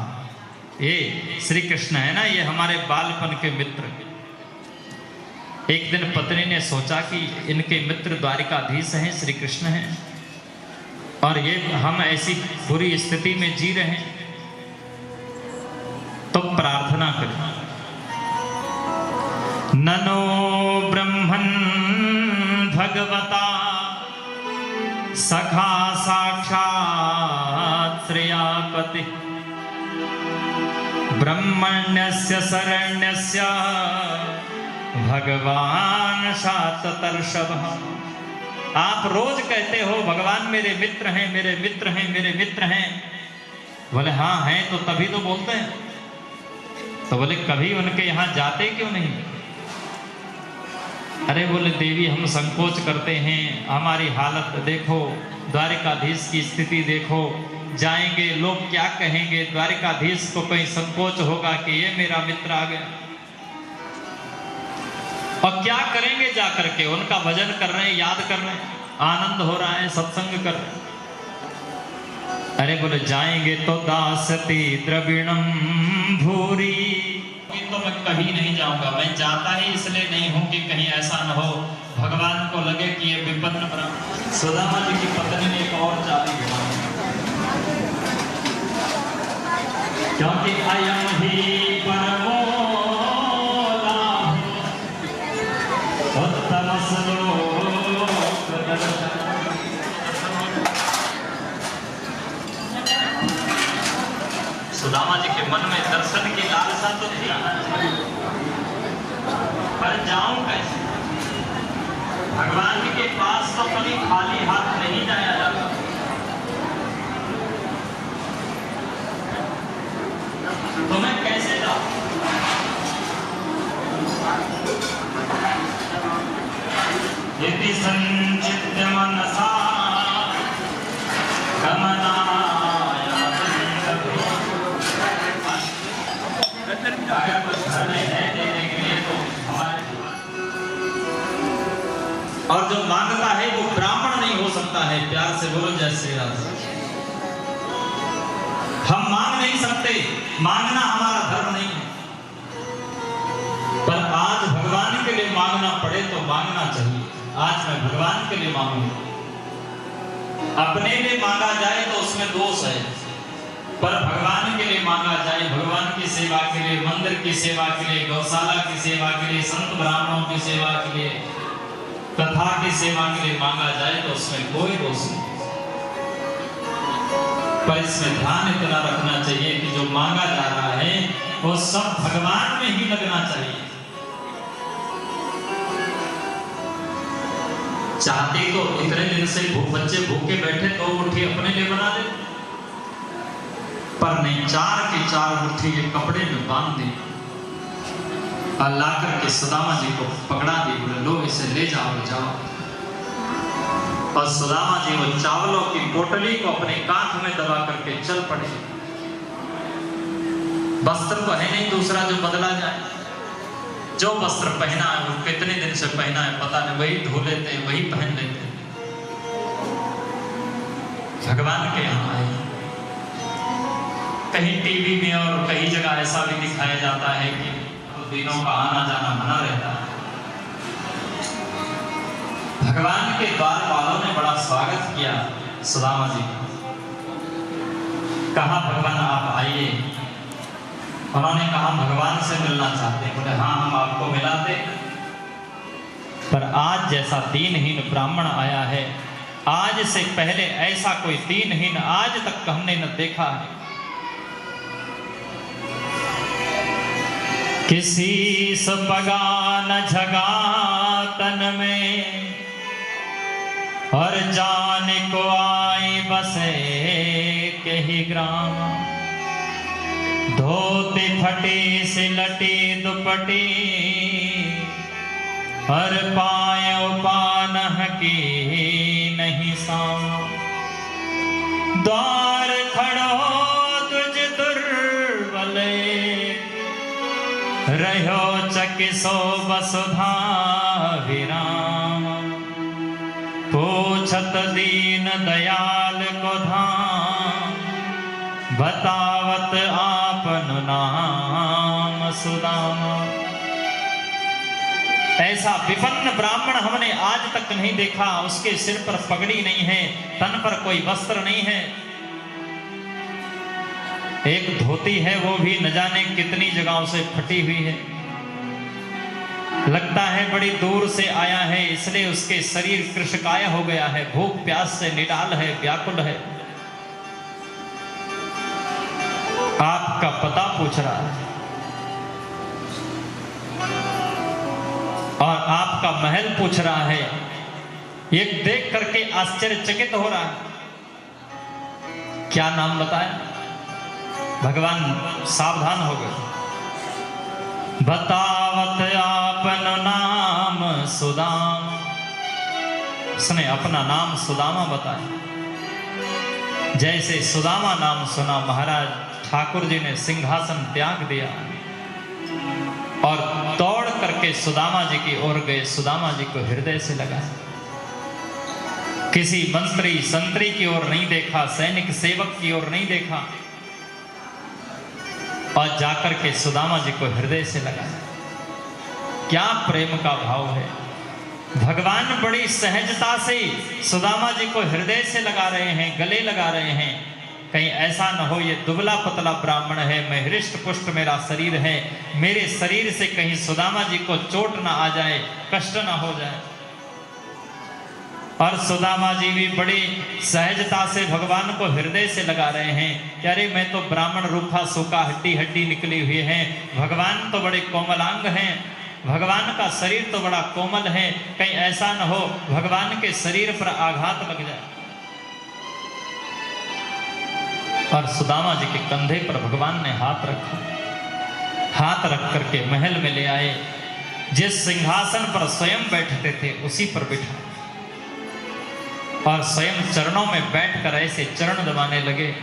Speaker 2: ये श्री कृष्ण है ना, ये हमारे बालपन के मित्र। एक दिन पत्नी ने सोचा कि इनके मित्र द्वारिकाधीश हैं, श्री कृष्ण हैं, और ये हम ऐसी बुरी स्थिति में जी रहे हैं, तो प्रार्थना करें, ननो ब्रह्मन् भगवता सखा साक्षात् श्रेयापति ब्रह्मण्यस्य शरण्यस्य भगवान शाततर्षभः। आप रोज कहते हो भगवान मेरे मित्र हैं, मेरे मित्र हैं, मेरे मित्र हैं। बोले हाँ हैं, तो तभी तो बोलते हैं। तो बोले कभी उनके यहाँ जाते क्यों नहीं? अरे बोले देवी हम संकोच करते हैं, हमारी हालत देखो, द्वारिकाधीश की स्थिति देखो, जाएंगे लोग क्या कहेंगे, द्वारिकाधीश को कहीं संकोच होगा कि ये मेरा मित्र आ गया। और क्या करेंगे जा करके? उनका भजन कर रहे हैं, याद कर रहे हैं, आनंद हो रहा है, सत्संग कर रहे हैं। अरे बोले जाएंगे तो दासती द्रविणम भूरी, तो मैं कहीं नहीं जाऊंगा। मैं जाता ही इसलिए नहीं हूं कि कहीं ऐसा न हो भगवान को लगे कि ये विपन्न ब्राह्मण। सुदामा जी की पत्नी ने एक और चाली बनाई, क्योंकि अयम ही परमो उत्तम श्लोक दर्शन। सुदामा जी के मन में दर्शन की लालसा तो थी, पर जाऊं कैसे? भगवान के पास तो कभी खाली हाथ नहीं जाया जाता। तो मैं कैसे जाऊं? यदि संचित्य मनसा गमनाय और जो मांगता है वो ब्राह्मण नहीं हो सकता है। प्यार से बोलो जय श्री राम। हम मांग नहीं सकते, मांगना हमारा धर्म नहीं है, पर आज भगवान के लिए मांगना पड़े तो मांगना चाहिए। आज मैं भगवान के लिए मांगूंगा। अपने लिए मांगा जाए तो उसमें दोष है, पर भगवान के लिए मांगा जाए, भगवान की सेवा के लिए, मंदिर की सेवा के लिए, गौशाला की सेवा के लिए, संत ब्राह्मणों की सेवा के लिए, कथा की सेवा के लिए मांगा जाए तो उसमें कोई दोष नहीं। पर इसमें ध्यान इतना रखना चाहिए कि जो मांगा जा रहा है वो सब भगवान में ही लगना चाहिए। चाहते तो इतने दिन से बच्चे भूखे बैठे तो मुट्ठी अपने लिए बना दे, पर नहीं, चार की चार मुट्ठी ये कपड़े में बांध दी और ला करके सुदामा जी को पकड़ा दी। बोले लो इसे ले जाओ, ले जाओ। और सुदामा जी वो चावलों की पोटली को अपने कांध में दबा करके चल पड़े। वस्त्र तो है नहीं दूसरा जो बदला जाए। जो वस्त्र पहना है वो कितने दिन से पहना है पता नहीं, वही धो लेते हैं, वही पहन लेते हैं। भगवान के यहाँ आए। कहीं टीवी में और कई जगह ऐसा भी दिखाया जाता है कि दिनों का आना जाना मना रहता है। भगवान के द्वार वालों ने बड़ा स्वागत किया सुदामा जी का। कहा भगवान आप आइए। उन्होंने कहा भगवान से मिलना चाहते हैं। बोले हाँ हम आपको मिलाते, पर आज जैसा दीनहीन ब्राह्मण आया है, आज से पहले ऐसा कोई दीनहीन आज तक हमने न देखा है। किसी सपगा न झगा तन में, और जान को आई बसे के ही ग्राम। धोती फटी सिलटी दुपटी, हर पायो पानह की नहीं साम। द्वार खड़ो तुझ दुर्बले, रहो चकिसो वसुधा विराम। पूछत दीन दयाल को धाम, बतावत आपन नाम सुदामा। ऐसा विपन्न ब्राह्मण हमने आज तक नहीं देखा। उसके सिर पर पगड़ी नहीं है, तन पर कोई वस्त्र नहीं है, एक धोती है वो भी न जाने कितनी जगहों से फटी हुई है। लगता है बड़ी दूर से आया है, इसलिए उसके शरीर कृशकाय हो गया है, भूख प्यास से निडाल है, व्याकुल है। आपका पता पूछ रहा है और आपका महल पूछ रहा है। ये देख करके आश्चर्यचकित हो रहा है। क्या नाम बताया? भगवान सावधान हो गए। बतावत आपन नाम सुदाम। उसने अपना नाम सुदामा बताया। जैसे सुदामा नाम सुना, महाराज ठाकुर जी ने सिंहासन त्याग दिया और दौड़ करके सुदामा जी की ओर गए। सुदामा जी को हृदय से लगा। किसी मंत्री संतरी की ओर नहीं देखा, सैनिक सेवक की ओर नहीं देखा, और जाकर के सुदामा जी को हृदय से लगा। क्या प्रेम का भाव है! भगवान बड़ी सहजता से सुदामा जी को हृदय से लगा रहे हैं, गले लगा रहे हैं। कहीं ऐसा न हो ये दुबला पतला ब्राह्मण है, मैं हृष्ट पुष्ट मेरा शरीर है, मेरे शरीर से कहीं सुदामा जी को चोट ना आ जाए, कष्ट ना हो जाए। और सुदामा जी भी बड़ी सहजता से भगवान को हृदय से लगा रहे हैं कि अरे मैं तो ब्राह्मण रूखा सूखा हड्डी हड्डी निकली हुई है, भगवान तो बड़े कोमलांग हैं, भगवान का शरीर तो बड़ा कोमल है, कहीं ऐसा न हो भगवान के शरीर पर आघात लग जाए। और सुदामा जी के कंधे पर भगवान ने हाथ रखा। हाथ रख करके महल में ले आए। जिस सिंहासन पर स्वयं बैठते थे उसी पर बिठा और स्वयं चरणों में बैठकर ऐसे चरण दबाने लगे।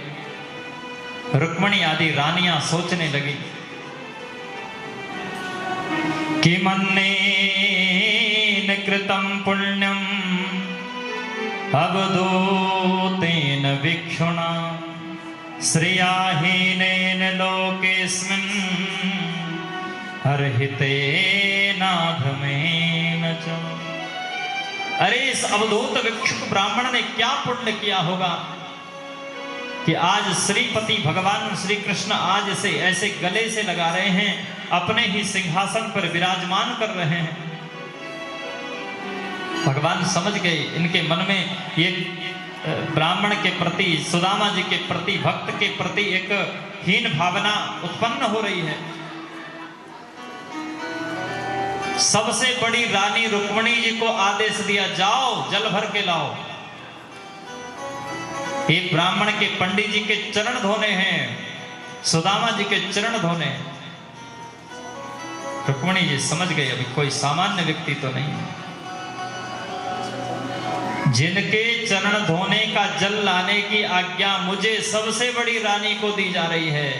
Speaker 2: रुक्मणी आदि रानियां सोचने लगी कि मन्नेन कृतं पुण्यम अवधूतेन भिक्षुणा, श्रियाहीनेन लोकेस्मिन् हरहितेनाधमेन च। अरे इस अवधूत भिक्षुक ब्राह्मण ने क्या पुण्य किया होगा कि आज श्रीपति भगवान श्री कृष्ण आज इसे ऐसे गले से लगा रहे हैं, अपने ही सिंहासन पर विराजमान कर रहे हैं। भगवान समझ गए इनके मन में ये ब्राह्मण के प्रति, सुदामा जी के प्रति, भक्त के प्रति एक हीन भावना उत्पन्न हो रही है। सबसे बड़ी रानी रुक्मणी जी को आदेश दिया, जाओ जल भर के लाओ। ये ब्राह्मण के पंडित जी के चरण धोने हैं, सुदामा जी के चरण धोने। रुक्मणी जी समझ गए अभी कोई सामान्य व्यक्ति तो नहीं, जिनके चरण धोने का जल लाने की आज्ञा मुझे सबसे बड़ी रानी को दी जा रही है,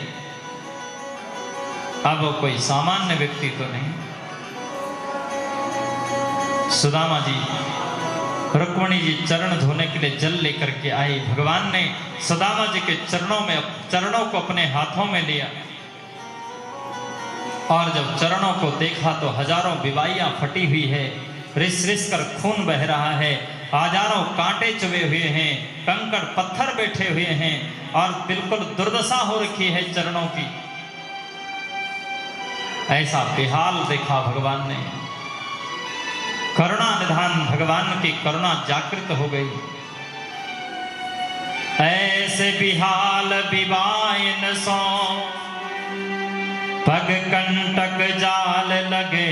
Speaker 2: अब वो कोई सामान्य व्यक्ति तो नहीं। सुदामा जी रुक्मणी जी चरण धोने के लिए जल लेकर के आई। भगवान ने सुदामा जी के चरणों को अपने हाथों में लिया और जब चरणों को देखा तो हजारों बिवाइयां फटी हुई है, रिस रिस कर खून बह रहा है, हजारों कांटे चुभे हुए हैं, कंकड़ पत्थर बैठे हुए हैं और बिल्कुल दुर्दशा हो रखी है चरणों की। ऐसा बेहाल देखा भगवान ने। करुणा निधान भगवान की करुणा जागृत हो गई। ऐसे बिहाल बिबाइन सो पग कंटक जाल लगे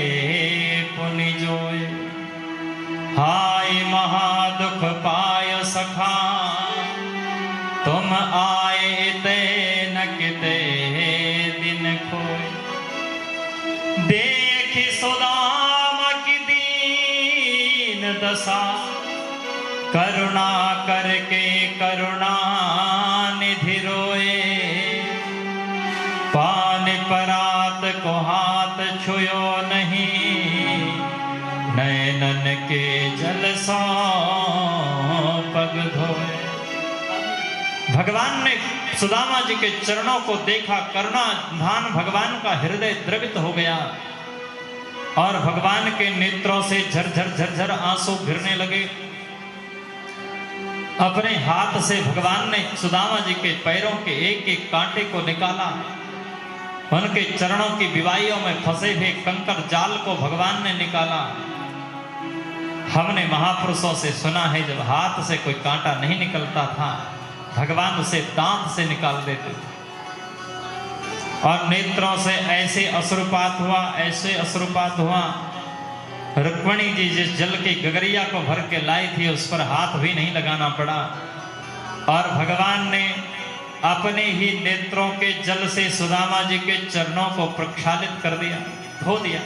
Speaker 2: पुनि जोय, हाय महादुख पाय सखा, तुम आए ते न किते दिन खोय। देख सुदामा की दीन दशा, करुणा करके करुणा निधि रोए। पान परात को हाथ छुयो नहीं, नैनन के जल सो पग धोए। भगवान ने सुदामा जी के चरणों को देखा, करुणा धान भगवान का हृदय द्रवित हो गया और भगवान के नेत्रों से झरझर झरझर आंसू गिरने लगे। अपने हाथ से भगवान ने सुदामा जी के पैरों के एक एक कांटे को निकाला, उनके चरणों की विवाहियों में फंसे हुए कंकर जाल को भगवान ने निकाला। हमने महापुरुषों से सुना है, जब हाथ से कोई कांटा नहीं निकलता था, भगवान उसे दांत से निकाल देते थे। और नेत्रों से ऐसे अश्रुपात हुआ, ऐसे अश्रुपात हुआ। रुक्मिणी जी जिस जल की गगरिया को भर के लाई थी, उस पर हाथ भी नहीं लगाना पड़ा और भगवान ने अपने ही नेत्रों के जल से सुदामा जी के चरणों को प्रक्षालित कर दिया, धो दिया।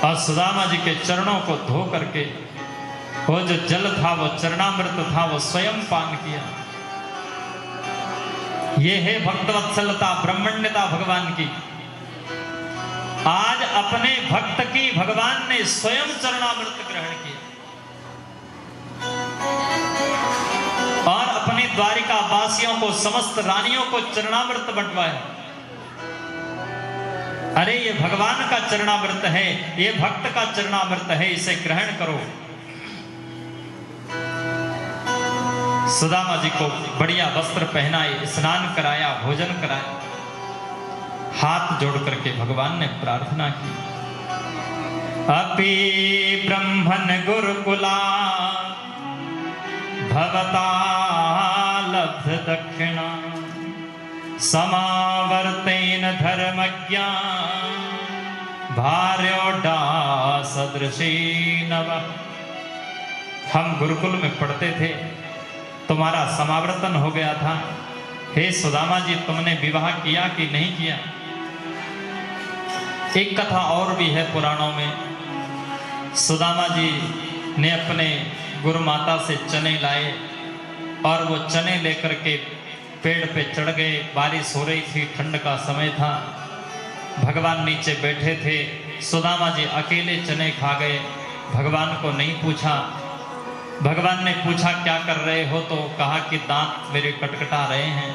Speaker 2: और सुदामा जी के चरणों को धो करके वो जो जल था, वो चरणामृत था, वो स्वयं पान किया। ये है भक्तवत्सलता, ब्रह्मण्यता भगवान की। आज अपने भक्त की भगवान ने स्वयं चरणामृत ग्रहण किया और अपनी द्वारिका वासियों को, समस्त रानियों को चरणामृत बंटवाया। अरे ये भगवान का चरणामृत है, ये भक्त का चरणामृत है, इसे ग्रहण करो। सुदामा जी को बढ़िया वस्त्र पहनाए, स्नान कराया, भोजन कराया। हाथ जोड़ करके भगवान ने प्रार्थना की, अपि ब्रह्मन गुरुकुला भवता लब्ध दक्षिणा, समावर्तेन धर्मज्ञा भार्योडा सदृशी नव। हम गुरुकुल में पढ़ते थे, तुम्हारा समावर्तन हो गया था। हे सुदामा जी, तुमने विवाह किया कि नहीं किया? एक कथा और भी है पुराणों में। सुदामा जी ने अपने गुरु माता से चने लाए और वो चने लेकर के पेड़ पे चढ़ गए। बारिश हो रही थी, ठंड का समय था, भगवान नीचे बैठे थे। सुदामा जी अकेले चने खा गए, भगवान को नहीं पूछा। भगवान ने पूछा क्या कर रहे हो, तो कहा कि दांत मेरे कटकटा रहे हैं।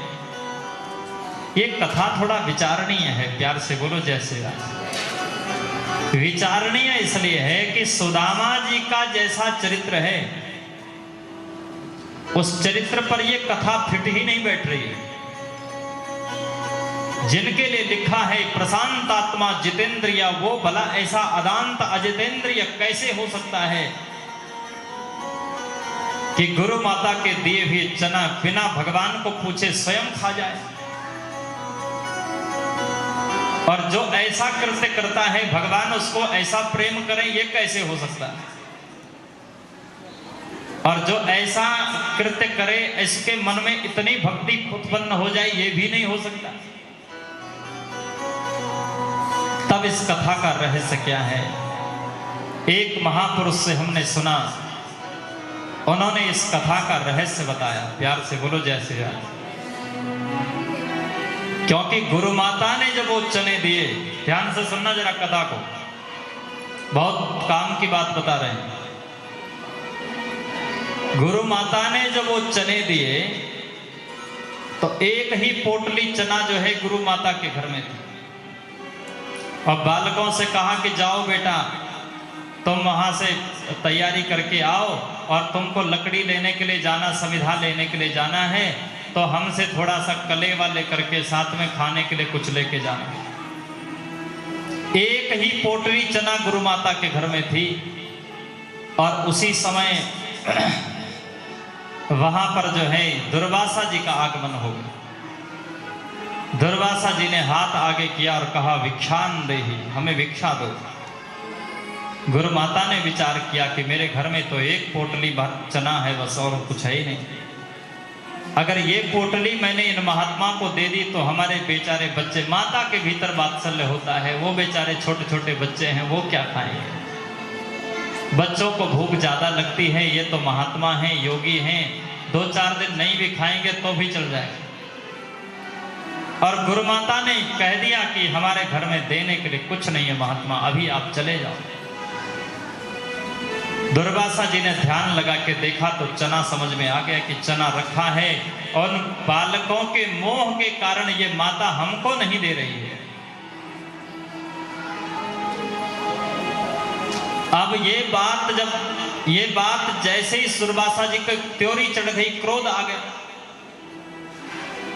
Speaker 2: ये कथा थोड़ा विचारणीय है, प्यार से बोलो जय श्री राम। विचारणीय इसलिए है कि सुदामा जी का जैसा चरित्र है, उस चरित्र पर यह कथा फिट ही नहीं बैठ रही है। जिनके लिए लिखा है प्रशांत आत्मा जितेंद्रिय, वो भला ऐसा अदांत अजितेंद्रिय कैसे हो सकता है कि गुरु माता के दिए हुए चना बिना भगवान को पूछे स्वयं खा जाए। और जो ऐसा कृत्य करता है, भगवान उसको ऐसा प्रेम करें, ये कैसे हो सकता है? और जो ऐसा कृत्य करे, इसके मन में इतनी भक्ति उत्पन्न हो जाए, ये भी नहीं हो सकता। तब इस कथा का रहस्य क्या है? एक महापुरुष से हमने सुना, उन्होंने इस कथा का रहस्य बताया। प्यार से बोलो जय श्री राम। क्योंकि गुरु माता ने जब वो चने दिए, ध्यान से सुनना जरा कथा को, बहुत काम की बात बता रहे हैं। गुरु माता ने जब वो चने दिए तो एक ही पोटली चना जो है गुरु माता के घर में थी, और बालकों से कहा कि जाओ बेटा, तुम वहां से तैयारी करके आओ और तुमको लकड़ी लेने के लिए जाना, संविधा लेने के लिए जाना है, तो हमसे थोड़ा सा कलेवा लेकर के साथ में खाने के लिए कुछ लेके जाना। एक ही पोटली चना गुरु माता के घर में थी और उसी समय वहां पर जो है दुर्वासा जी का आगमन हो गया। दुर्वासा जी ने हाथ आगे किया और कहा, भिक्षान देहि, हमें भिक्षा दो। गुरु माता ने विचार किया कि मेरे घर में तो एक पोटली चना है बस, और कुछ है ही नहीं। अगर ये पोटली मैंने इन महात्मा को दे दी तो हमारे बेचारे बच्चे, माता के भीतर वात्सल्य होता है, वो बेचारे छोटे छोटे बच्चे हैं, वो क्या खाएंगे। बच्चों को भूख ज्यादा लगती है, ये तो महात्मा हैं, योगी हैं, 2-4 दिन नहीं भी खाएंगे तो भी चल जाएगा। और गुरु माता ने कह दिया कि हमारे घर में देने के लिए कुछ नहीं है महात्मा, अभी आप चले जाओ। दुर्वासा जी ने ध्यान लगा के देखा तो चना समझ में आ गया कि चना रखा है, और बालकों के मोह के कारण ये माता हमको नहीं दे रही है। अब ये बात जैसे ही दुर्वासा जी को त्योरी चढ़ गई, क्रोध आ गया,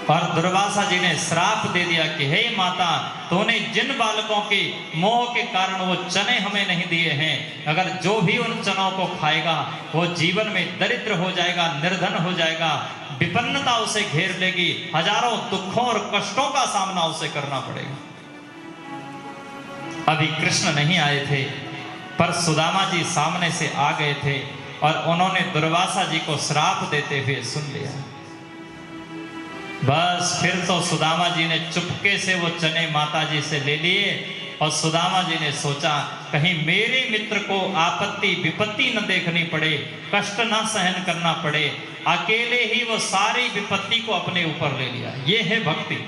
Speaker 2: और दुर्वासा जी ने श्राप दे दिया कि हे माता, तूने जिन बालकों के मोह के कारण वो चने हमें नहीं दिए हैं, अगर जो भी उन चनों को खाएगा वो जीवन में दरिद्र हो जाएगा, निर्धन हो जाएगा, विपन्नता उसे घेर लेगी, हजारों दुखों और कष्टों का सामना उसे करना पड़ेगा। अभी कृष्ण नहीं आए थे, पर सुदामा जी सामने से आ गए थे, और उन्होंने दुर्वासा जी को श्राप देते हुए सुन लिया। बस फिर तो सुदामा जी ने चुपके से वो चने माता जी से ले लिए, और सुदामा जी ने सोचा कहीं मेरे मित्र को आपत्ति विपत्ति न देखनी पड़े, कष्ट न सहन करना पड़े, अकेले ही वो सारी विपत्ति को अपने ऊपर ले लिया। ये है भक्ति,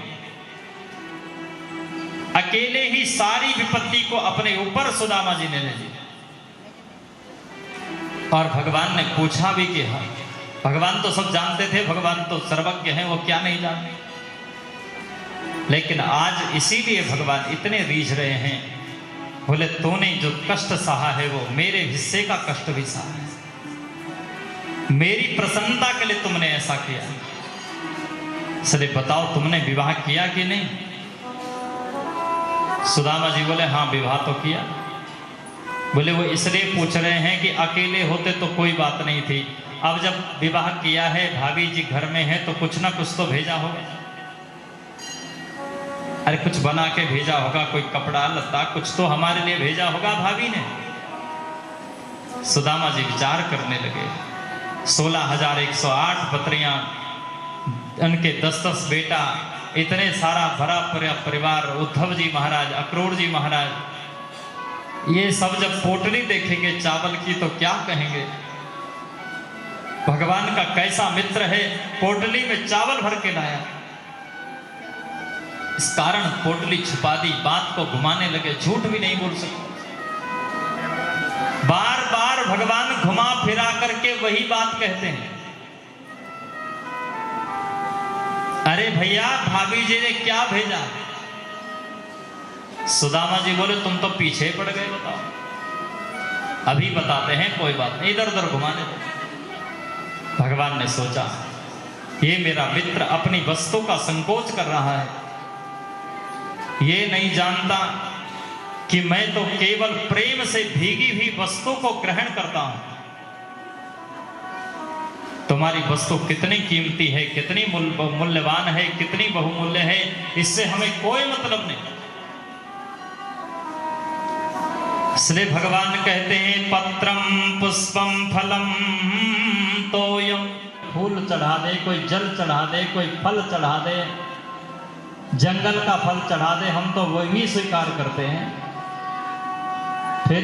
Speaker 2: अकेले ही सारी विपत्ति को अपने ऊपर सुदामा जी ने ले लिया। और भगवान ने पूछा भी कि हाँ, भगवान तो सब जानते थे, भगवान तो सर्वज्ञ हैं, वो क्या नहीं जानते। लेकिन आज इसीलिए भगवान इतने रीझ रहे हैं, बोले तूने जो कष्ट सहा है वो मेरे हिस्से का कष्ट भी सहा है, मेरी प्रसन्नता के लिए तुमने ऐसा किया। इसलिए बताओ तुमने विवाह किया कि नहीं। सुदामा जी बोले हाँ विवाह तो किया। बोले वो इसलिए पूछ रहे हैं कि अकेले होते तो कोई बात नहीं थी, अब जब विवाह किया है, भाभी जी घर में है, तो कुछ ना कुछ तो भेजा होगा। अरे कुछ बना के भेजा होगा, कोई कपड़ा लत्ता कुछ तो हमारे लिए भेजा होगा भाभी ने। सुदामा जी विचार करने लगे, 16,108 पत्रियां, उनके 10-10 बेटा, इतने सारा भरा परिवार, उद्धव जी महाराज, अक्रूर जी महाराज, ये सब जब पोटली देखेंगे चावल की तो क्या कहेंगे। भगवान का कैसा मित्र है, पोटली में चावल भर के लाया। इस कारण पोटली छुपा दी, बात को घुमाने लगे, झूठ भी नहीं बोल सकते। बार बार भगवान घुमा फिरा करके वही बात कहते हैं। अरे भैया भाभी जी ने क्या भेजा। सुदामा जी बोले तुम तो पीछे पड़ गए, बताओ। अभी बताते हैं, कोई बात नहीं, इधर उधर घुमाने दो। भगवान ने सोचा ये मेरा मित्र अपनी वस्तु का संकोच कर रहा है, ये नहीं जानता कि मैं तो केवल प्रेम से भीगी हुई वस्तु को ग्रहण करता हूं। तुम्हारी वस्तु कितनी कीमती है, कितनी मूल्यवान है, कितनी बहुमूल्य है, इससे हमें कोई मतलब नहीं। इसलिए भगवान कहते हैं पत्रम पुष्पम फलम तोयम, फूल चढ़ा दे, कोई जल चढ़ा दे, कोई फल चढ़ा दे, जंगल का फल चढ़ा दे, हम तो वही स्वीकार करते हैं।